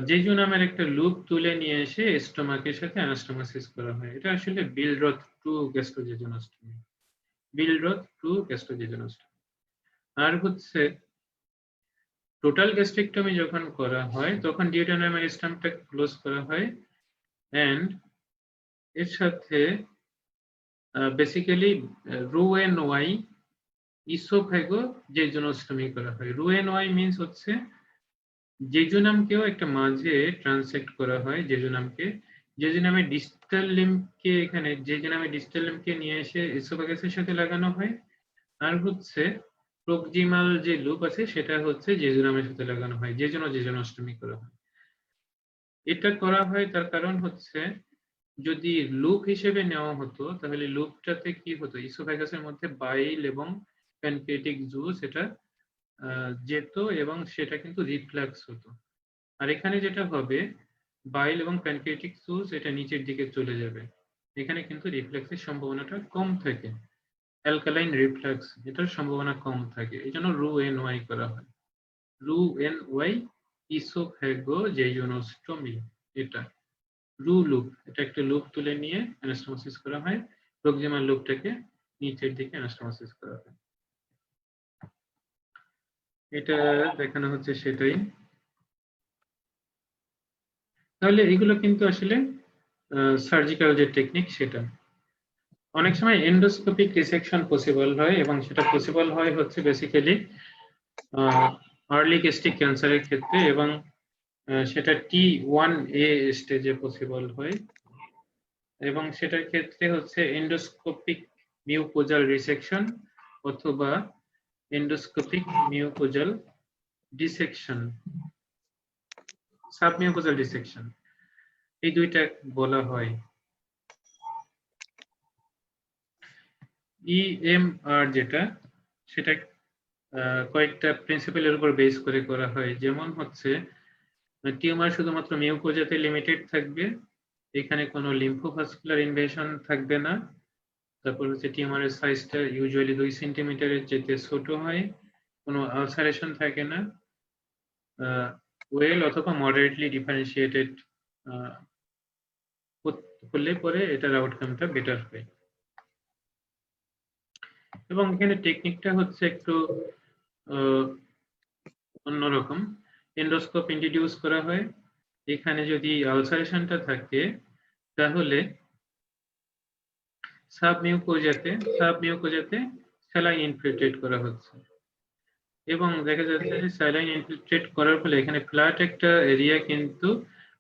জেজুনামের একটা লুপ তুলে নিয়ে এসে স্টোমাকের সাথে অ্যানাস্টোমোসিস করা হয়। এটা আসলে বিলরথ টু গ্যাস্ট্রোজেজোনস্টমি। আর হচ্ছে টোটাল গ্যাস্ট্রেক্টমি যখন করা হয় তখন ডিউডেনামের স্টাম্পটা ক্লোজ করা হয় এন্ড এর সাথে বেসিক্যালি রু-এন-ওয়াই ইসোফেগো জেজুনোস্টমি করা হয়। রু-এন-ওয়াই মিন্স হচ্ছে জেজুনামকেও একটা মাঝে ট্রান্সেক্ট করা হয়। জেজুনামের ডিস্টাল লিম্বকে নিয়ে এসে ইসোফেগাসের সাথে লাগানো হয়। আর হচ্ছে প্রক্সিমাল যে লুপ আছে সেটা হচ্ছে জেজুনামের সাথে লাগানো হয়, জেজুনোস্টমি করা হয়। এটা করা হয় তার কারণ হচ্ছে যদি লুপ হিসেবে নেওয়া হতো তাহলে লুপটাতে কি হতো, ইসোফেগাসের মধ্যে বাইল এবং প্যানক্রিয়াটিক জুস এটা যেত এবং সেটা কিন্তু রিফ্লাক্স হতো। আর এখানে যেটা হবে বাইল এবং প্যানক্রিয়াটিক জুস এটা নিচের দিকে চলে যাবে। এখানে কিন্তু রিফ্লাক্সের সম্ভাবনাটা কম থাকে, অ্যালকালাইন রিফ্লাক্স এটার সম্ভাবনা কম থাকে। এই জন্য রু-এন-ওয়াই করা হয়। রু-এন-ওয়াই ইসোফেগো জেজুনোস্টমি। এটা লুপ, এটা একটা লুপ তুলে নিয়ে অ্যানাস্টোমোসিস করা হয়, প্রক্সিমাল লুপটাকে নিচের দিকে অ্যানাস্টোমোসিস করা হয়। এটা দেখানো হচ্ছে সেটাই। তাহলে এগুলো কিন্তু আসলে সার্জিক্যাল যে টেকনিক সেটা। অনেক সময় এন্ডোস্কোপিক রিসেকশন পসিবল হয় এবং সেটা পসিবল হয় হচ্ছে বেসিক্যালি আর্লি গ্যাস্ট্রিক ক্যান্সারের ক্ষেত্রে এবং সেটা T1A স্টেজে পসিবল হয় এবং সেটার ক্ষেত্রে হচ্ছে এন্ডোস্কোপিক মিউকোজাল রিসেকশন অথবা এন্ডোস্কোপিক মিউকোজাল ডিসেকশন, সাবমিউকোজাল ডিসেকশন, এই দুইটা বলা হয়। EMR যেটা সেটা কয়েকটা প্রিন্সিপালের উপর বেস করে করা হয়। যেমন হচ্ছে টিউমার শুধুমাত্র মিউকোজাতে লিমিটেড থাকবে, এখানে কোনো লিম্ফোভাস্কুলার ইনভেশন থাকবে না। তারপর হচ্ছে টিউমারের সাইজটা ইউজুয়ালি 2 সেন্টিমিটারের চেয়ে ছোট হয়, কোনো আলসারেশন থাকে না, ওয়েল অথবা মডারেটলি ডিফারেন্সিয়েটেড হলে পরে এটার আউটকামটা বেটার হয়। এবং এখানে টেকনিকটা হচ্ছে একটু অন্যরকম। এন্ডোস্কোপ ইন্ট্রোডিউস করা হয়। এখানে যদি আলসারেশনটা থাকে তাহলে সাবমিউকোজাতে স্যালাইন ইনফিল্ট্রেট করা হচ্ছে এবং দেখা যাচ্ছে যে স্যালাইন ইনফিল্ট্রেট করার ফলে এখানে ফ্ল্যাট একটা এরিয়া কিন্তু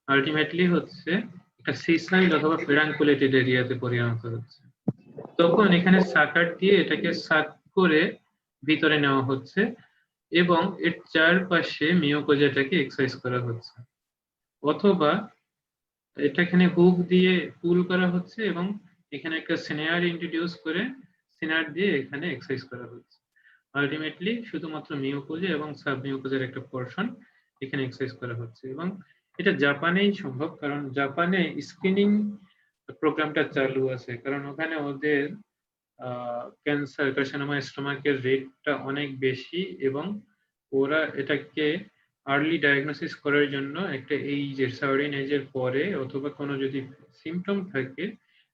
আলটিমেটলি হচ্ছে একটা সিসাইল অথবা পেরাঙ্কুলেটেড এরিয়াতে পরিণত হচ্ছে। তখন এখানে সাকার দিয়ে এটাকে সাক করে ভিতরে নেওয়া হচ্ছে এবং এর চারপাশে মিওকোজাটাকে এক্সারসাইজ করা হচ্ছে, অথবা এটা এখানে হুক দিয়ে পুল করা হচ্ছে এবং এখানে একটা সিনার ইন্ট্রোডিউস করে সিনার দিয়ে এখানে এক্সারসাইজ করা হচ্ছে। আলটিমেটলি শুধুমাত্র মিওকোজা এবং সাব মিওকোজার একটা পোরশন এখানে এক্সারসাইজ করা হচ্ছে এবং এটা জাপানেই সম্ভব, কারণ জাপানে স্ক্রিনিং প্রোগ্রামটা চালু আছে, কারণ ওখানে ওদের ক্যান্সার কার্সিনোমা স্টোমাকের রেটটা অনেক বেশি এবং ওরা এটাকে আর্লি ডায়াগনোসিস করার জন্য একটা এইজের সার্টেন এজের পরে অথবা কোনো যদি সিমটম থাকে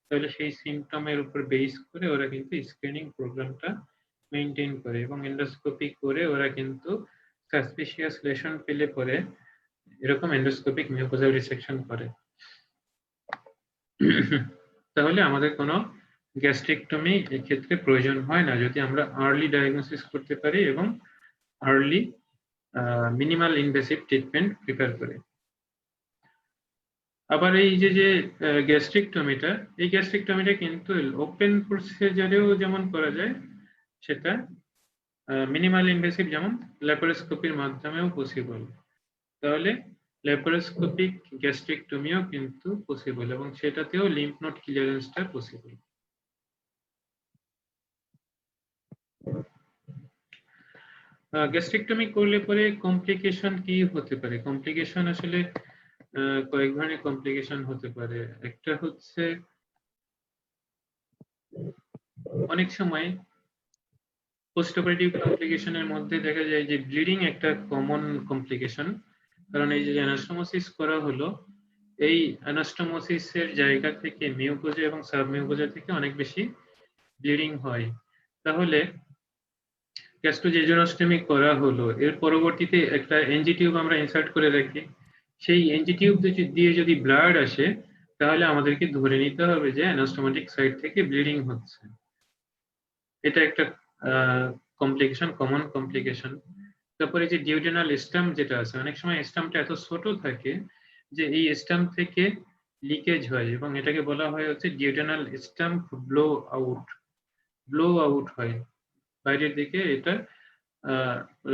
তাহলে সেই সিমটমের উপর বেস করে ওরা কিন্তু স্ক্রিনিং প্রোগ্রামটা মেনটেন করে এবং এন্ডোস্কোপি করে ওরা কিন্তু সাসপিশিয়াস লেশন পেলে পরে এরকম এন্ডোস্কোপিক মিউকোজাল রিসেকশন করে। তাহলে আমাদের কোনো গ্যাস্ট্রিকটমি এক্ষেত্রে প্রয়োজন হয় না যদি আমরা আর্লি ডায়াগনোসিস করতে পারি এবং early minimal invasive treatment prepare করে। আবার এই যে গ্যাস্ট্রিকটমিটা, এই গ্যাস্ট্রিকটমিটা কিন্তু ওপেন প্রসিজারেও যেমন করা যায়, সেটা মিনিমাল ইনভেসিভ যেমন ল্যাপারোস্কোপির মাধ্যমেও পসিবল। তাহলে ল্যাপারোস্কোপিক গ্যাস্ট্রিকটমিও কিন্তু পসিবল এবং সেটাতেও লিম্ফ নোড ক্লিয়ারেন্সটা পসিবল। গ্যাস্ট্রিকটমি করলে পরে কমপ্লিকেশন কি হতে পারে? কমপ্লিকেশন আসলে কয়েক ধরনের কমপ্লিকেশন হতে পারে। একটা হচ্ছে অনেক সময় পোস্ট অপারেটিভ কমপ্লিকেশনের মধ্যে দেখা যায় যে ব্লিডিং একটা কমন কমপ্লিকেশন, কারণ এই যে অ্যানাস্টোমোসিস করা হলো, এই অ্যানাস্টোমোসিসের জায়গা থেকে মিউকোজা এবং সাবমিউকোজা থেকে অনেক বেশি ব্লিডিং হয়। তাহলে গ্যাস্ট্রোজেজুনোস্টমি করা হলো, এর পরবর্তীতে একটা এনজি টিউব আমরা ইনসার্ট করে রাখি, সেই এনজি টিউব দিয়ে যদি ব্লাড আসে তাহলে আমাদেরকে ধরে নিতে হবে যে অ্যানাস্টোমেটিক সাইড থেকে ব্লিডিং হচ্ছে। এটা একটা কমপ্লিকেশন, কমন কমপ্লিকেশন। তারপরে যে ডিউডেনাল স্টাম্প যেটা আছে, অনেক সময় স্টাম্পটা এত ছোট থাকে যে এই স্টাম্প থেকে লিকেজ হয় এবং এটাকে বলা হয় হচ্ছে duodenal stump blow out. Blow out হয় বাইরের দিকে, এটা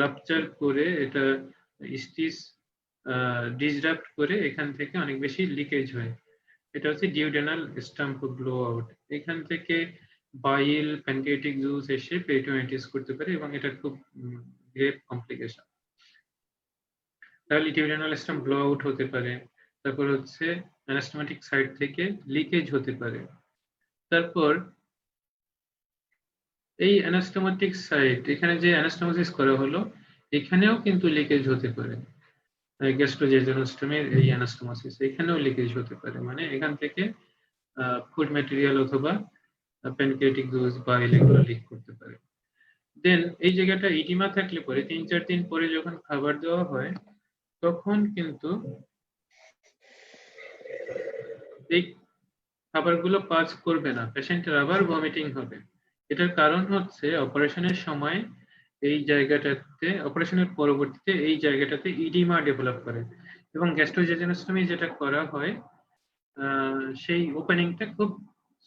রাপচার করে, এটা স্টিচ ডিসরাপ্ট করে এখান থেকে অনেক বেশি লিকেজ হয়। এটা হচ্ছে ডিউডেনাল স্টাম্প ব্লো আউট। এখান থেকে বাইল, প্যানক্রিয়াটিক জুস এসে পেরিটোনাইটিস করতে পারে এবং এটা খুব গ্রেভ কমপ্লিকেশন। তাহলে ডিউডেনাল স্টাম্প ব্লো আউট হতে পারে। তারপর হচ্ছে অ্যানাস্টোমেটিক সাইড থেকে লিকেজ হতে পারে। তারপর এই অ্যানাস্টোমেটিক সাইট, এখানে যে অ্যানাস্টোমোসিস করা হলো এখানেও কিন্তু লিকেজ হতে পারে। গ্যাস্ট্রোজেজুনোস্টমির এই অ্যানাস্টোমোসিস এখানেও লিকেজ হতে পারে, মানে এখান থেকে ফুড ম্যাটেরিয়াল অথবা প্যানক্রিয়াটিক জুস বা এগুলো লিক করতে পারে। দেন এই জায়গাটা ইডিমা থাকলে পরে 3-4 দিন পরে যখন খাবার দেওয়া হয় তখন কিন্তু এই খাবারগুলো পাস করবে না, পেশেন্টের আবার ভমিটিং হবে। এটার কারণ হচ্ছে অপারেশনের সময় এই জায়গাটাতে, অপারেশনের পরবর্তীতে এই জায়গাটাতে ইডিমা ডেভেলপ করে এবং গ্যাস্ট্রোজেজুনোস্টমি যেটা করা হয় সেই ওপেনিংটা খুব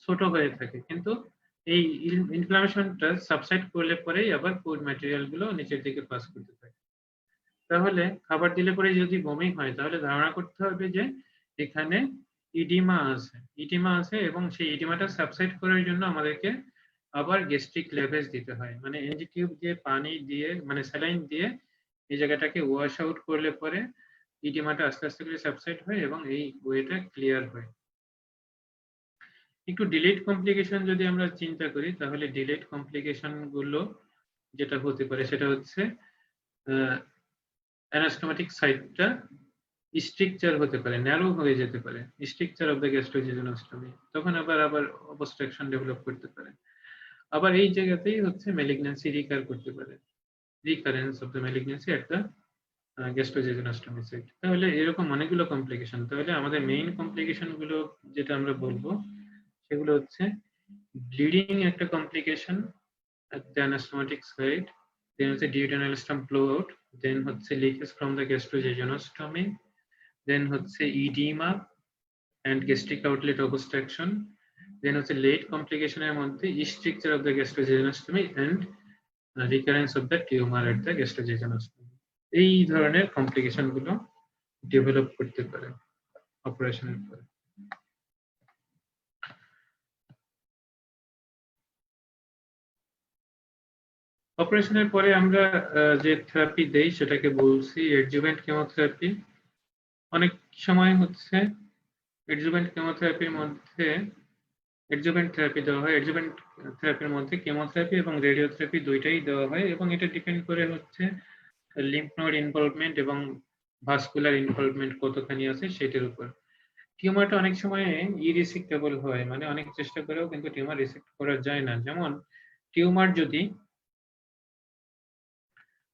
ছোট হয়ে থাকে, কিন্তু এই ইনফ্লামেশনটা সাবসাইড করলে পরেই আবার ফুড ম্যাটেরিয়াল গুলো নিচের দিকে পাস করতে থাকে। তাহলে খাবার দিলে পরে যদি বমি হয় তাহলে ধারণা করতে হবে যে এখানে ইডিমা আছে, ইডিমা আছে এবং সেই ইডিমাটা সাবসাইড করার জন্য আমাদেরকে আবার গ্যাস্ট্রিক লেভেজ দিতে হয়, মানে এনজি টিউব দিয়ে পানি দিয়ে, মানে স্যালাইন দিয়ে এই জায়গাটাকে ওয়াশ আউট করলে পরে ইডিমাটা আস্তে আস্তে করে সাবসাইড হয় এবং এই ওয়েটা ক্লিয়ার হয়। একটু ডিলেড কমপ্লিকেশন যদি আমরা চিন্তা করি তাহলে ডিলেড কমপ্লিকেশন গুলো যেটা হতে পারে সেটা হচ্ছে অ্যানাস্টোমেটিক সাইটটা স্ট্রাকচার হতে পারে, ন্যারো হয়ে যেতে পারে, স্ট্রাকচার অফ দ্য গ্যাস্ট্রোজেজুনোস্টমি, তখন আবার অবস্ট্রাকশন ডেভেলপ করতে পারে। আবার এই জায়গাতেই হচ্ছে ম্যালিগন্যান্সি রিকার করতে পারে, রিকারেন্স অফ দ্য ম্যালিগন্যান্সি একটা গ্যাস্ট্রোজেজুনোস্টমি সাইট। তাহলে এরকম অনেকগুলো কমপ্লিকেশন। তাহলে আমাদের মেইন কমপ্লিকেশন গুলো যেটা আমরা বলবো সেগুলো হচ্ছে ব্লিডিং একটা complication, at the anastomotic site, then হচ্ছে duodenal stump blowout, then হচ্ছে leakage from the gastrojejunostomy, then হচ্ছে edema and gastric outlet obstruction, then হচ্ছে late complication এর মধ্যে stricture of the gastrojejunostomy and recurrence of the tumor at the gastrojejunostomy. এই ধরনের complication গুলো develop করতে পারে অপারেশনের পরে। অপারেশনের পরে আমরা যে থেরাপি দেই সেটাকে বলছি অ্যাডজুভেন্ট কেমোথেরাপি। অনেক সময় হচ্ছে অ্যাডজুভেন্ট কেমোথেরাপির মধ্যে অ্যাডজুভেন্ট থেরাপি দেওয়া হয়। অ্যাডজুভেন্ট থেরাপির মধ্যে কেমোথেরাপি এবং রেডিওথেরাপি দুইটাই দেওয়া হয় এবং এটা ডিপেন্ড করে হচ্ছে লিম্ফ নোড ইনভলভমেন্ট এবং ভাস্কুলার ইনভলভমেন্ট কতখানি আছে সেটার উপর। টিউমারটা অনেক সময় ইরিসেক্টেবল হয়, মানে অনেক চেষ্টা করেও কিন্তু টিউমার রিসেক্ট করা যায় না। যেমন টিউমার যদি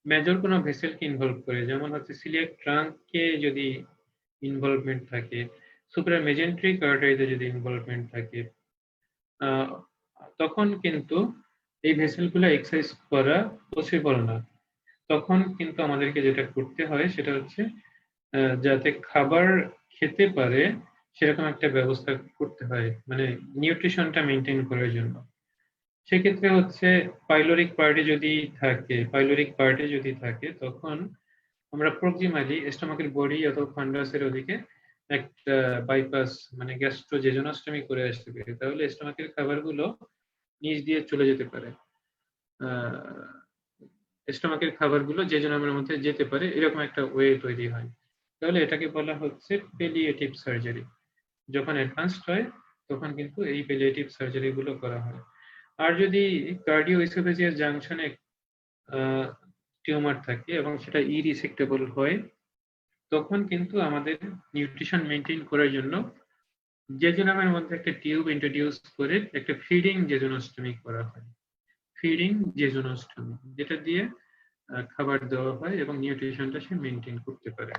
মেজর কোনো ভেসেলকে ইনভলভ করে, যেমন হচ্ছে সিলিয়াক ট্রাঙ্ককে যদি ইনভলভমেন্ট থাকে, সুপ্রামেজেন্ট্রিক আর্টারিতে যদি ইনভলভমেন্ট থাকে, তখন কিন্তু এই ভেসেলগুলো এক্সারসাইজ করা পসিবল না। তখন কিন্তু আমাদেরকে যেটা করতে হয় সেটা হচ্ছে যাতে খাবার খেতে পারে সেরকম একটা ব্যবস্থা করতে হয়, মানে নিউট্রিশনটা মেনটেন করার জন্য। সেক্ষেত্রে হচ্ছে পাইলোরিক পার্টে যদি থাকে তখন আমরা প্রক্সিমালি স্টোমাকের বডি অথবা ফান্ডাসের ওদিকে একটা বাইপাস মানে গ্যাস্ট্রোজেজোনোস্টমি করে আসতে পারে, তাহলে স্টোমাকের খাবারগুলো নিচ দিয়ে চলে যেতে পারে, স্টোমাকের খাবারগুলো জেজোনামের মধ্যে যেতে পারে, এরকম একটা ওয়ে তৈরি হয়। তাহলে এটাকে বলা হচ্ছে পেলিয়েটিভ সার্জারি। যখন অ্যাডভান্সড হয় তখন কিন্তু এই পেলিয়েটিভ সার্জারি গুলো করা হয়। আর যদি কার্ডিও ইসোফেজিয়াস জাংশনে টিউমার থাকে এবং সেটা ইরিসেক্টেবল হয়, তখন কিন্তু আমাদের নিউট্রিশন মেনটেন করার জন্য জেজোনামের মধ্যে একটা টিউব ইন্ট্রোডিউস করে একটা ফিডিং জেজোনোস্টমি করা হয়। ফিডিং জেজোনোস্টমি, যেটা দিয়ে খাবার দেওয়া হয় এবং নিউট্রিশনটা সে মেনটেন করতে পারে।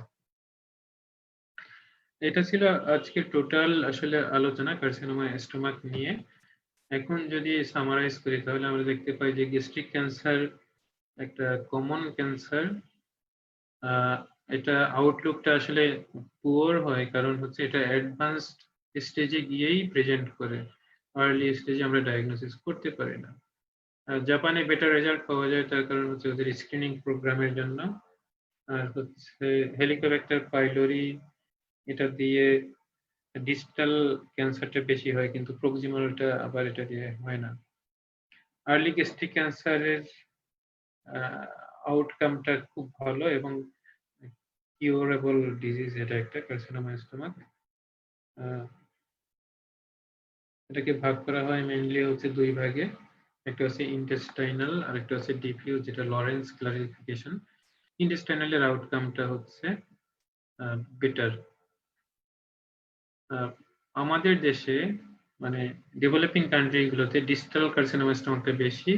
এটা ছিল আজকে টোটাল আসলে আলোচনা কার্সিনোমা স্টোমাক নিয়ে। এখন যদি সামারাইজ করি তাহলে আমরা দেখতে পাই যে গ্যাস্ট্রিক ক্যান্সার একটা কমন ক্যান্সার। এটা আউটলুকটা আসলে পুয়ার হয় কারণ হচ্ছে এটা অ্যাডভান্সড স্টেজে গিয়েই প্রেজেন্ট করে, আর্লি স্টেজে আমরা ডায়াগনোসিস করতে পারি না। জাপানে বেটার রেজাল্ট পাওয়া যায় তার কারণ হচ্ছে ওদের স্ক্রিনিং প্রোগ্রামের জন্য। আর হচ্ছে হেলিকোব্যাক্টার পাইলোরি, এটা দিয়ে ডিস্টাল ক্যান্সারটা বেশি হয় কিন্তু প্রক্সিমালটা আবার এটা দিয়ে হয় না। আর্লি গ্যাস্ট্রিক ক্যান্সারের আউটকামটা খুব ভালো এবং কিউরেবল ডিজিজ এটা একটা কার্সিনোমা স্টোমাক। এটাকে ভাগ করা হয় মেইনলি হচ্ছে দুই ভাগে, একটা হচ্ছে ইন্টেস্টাইনাল আর একটা হচ্ছে ডিফিউজ, যেটা লরেন্স ক্লারিফিকেশন। ইন্টেস্টাইনালের আউটকামটা হচ্ছে বেটার। আমাদের দেশে মানে ডেভেলপিং কান্ট্রিগুলোতে ডিস্টাল কার্সিনোমা স্টোমাকটা বেশি,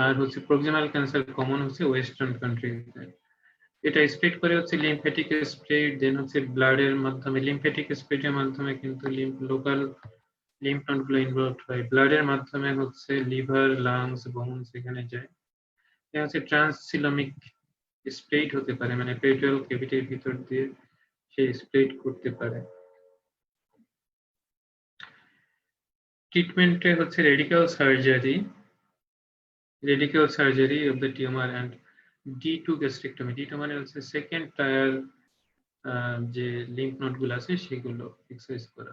আর হচ্ছে প্রক্সিমাল ক্যান্সার কমন হচ্ছে ওয়েস্টার্ন কান্ট্রিতে। এটা স্প্রেড করে হচ্ছে লিম্ফ্যাটিক স্প্রেড, দেন হচ্ছে ব্লাডের মাধ্যমে, লিম্ফ্যাটিক স্প্রেডের মাধ্যমে কিন্তু লোকাল লিম্ফ নোডগুলো ইনভলভ হয়, ব্লাডের মাধ্যমে হচ্ছে লিভার, লাংস, বোনস এখানে যায়। এটা হচ্ছে ট্রান্সসিলোমিক স্প্রেড হতে পারে, মানে পেট্রিয়াল ক্যাভিটির ভিতর দিয়ে সে স্প্রেড করতে পারে। ট্রিটমেন্টে হচ্ছে radical surgery of the tumour and D2 গ্যাস্ট্রিক্টমি। D2 মানে হচ্ছে সেকেন্ড টায়ার যে লিম্ফ নোডগুলো আছে সেগুলো এক্সারসাইজ করা।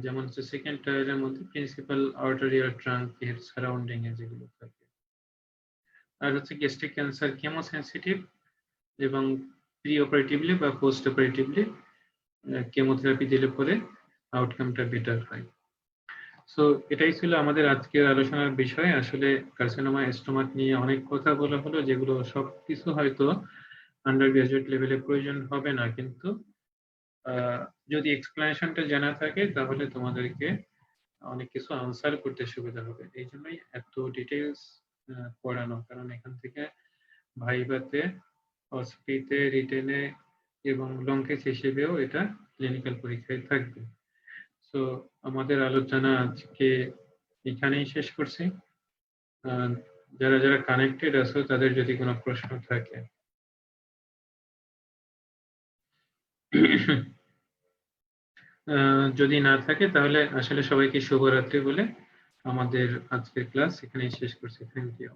যেমন হচ্ছে সেকেন্ড টায়ারের মধ্যে প্রিন্সিপাল আর্টারিয়াল ট্রাঙ্কের সারাউন্ডিং এ যেগুলো থাকে। আর হচ্ছে গ্যাস্ট্রিক ক্যান্সার কেমোসেনসিটিভ এবং প্রি অপারেটিভলি বা পোস্ট অপারেটিভলি কেমোথেরাপি দিলে পরে আউটকামটা বেটার হয়। সো এটাই ছিল আমাদের আজকের আলোচনার বিষয়। আসলে কার্সিনোমা স্টোমাক নিয়ে অনেক কথা বলা হলো, যেগুলো সবকিছু হয়তো আন্ডার গ্রাজুয়েট লেভেলে প্রয়োজন হবে না, কিন্তু যদি এক্সপ্লেনেশনটা জানা থাকে তাহলে তোমাদেরকে অনেক কিছু আনসার করতে সুবিধা হবে। এই জন্যই এত ডিটেলস পড়ানো, কারণ এখান থেকে ভাইভাতে, অসপিতে, রিটেনে এবং লং কেস হিসেবেও এটা ক্লিনিক্যাল পরীক্ষায় থাকবে। সো আমাদের আলোচনা আজকে এখানেই শেষ করছি। যারা যারা কানেক্টেড আছো তাদের যদি কোনো প্রশ্ন থাকে। যদি না থাকে তাহলে আসলে সবাইকে শুভরাত্রি বলে আমাদের আজকের ক্লাস এখানেই শেষ করছি। Thank you.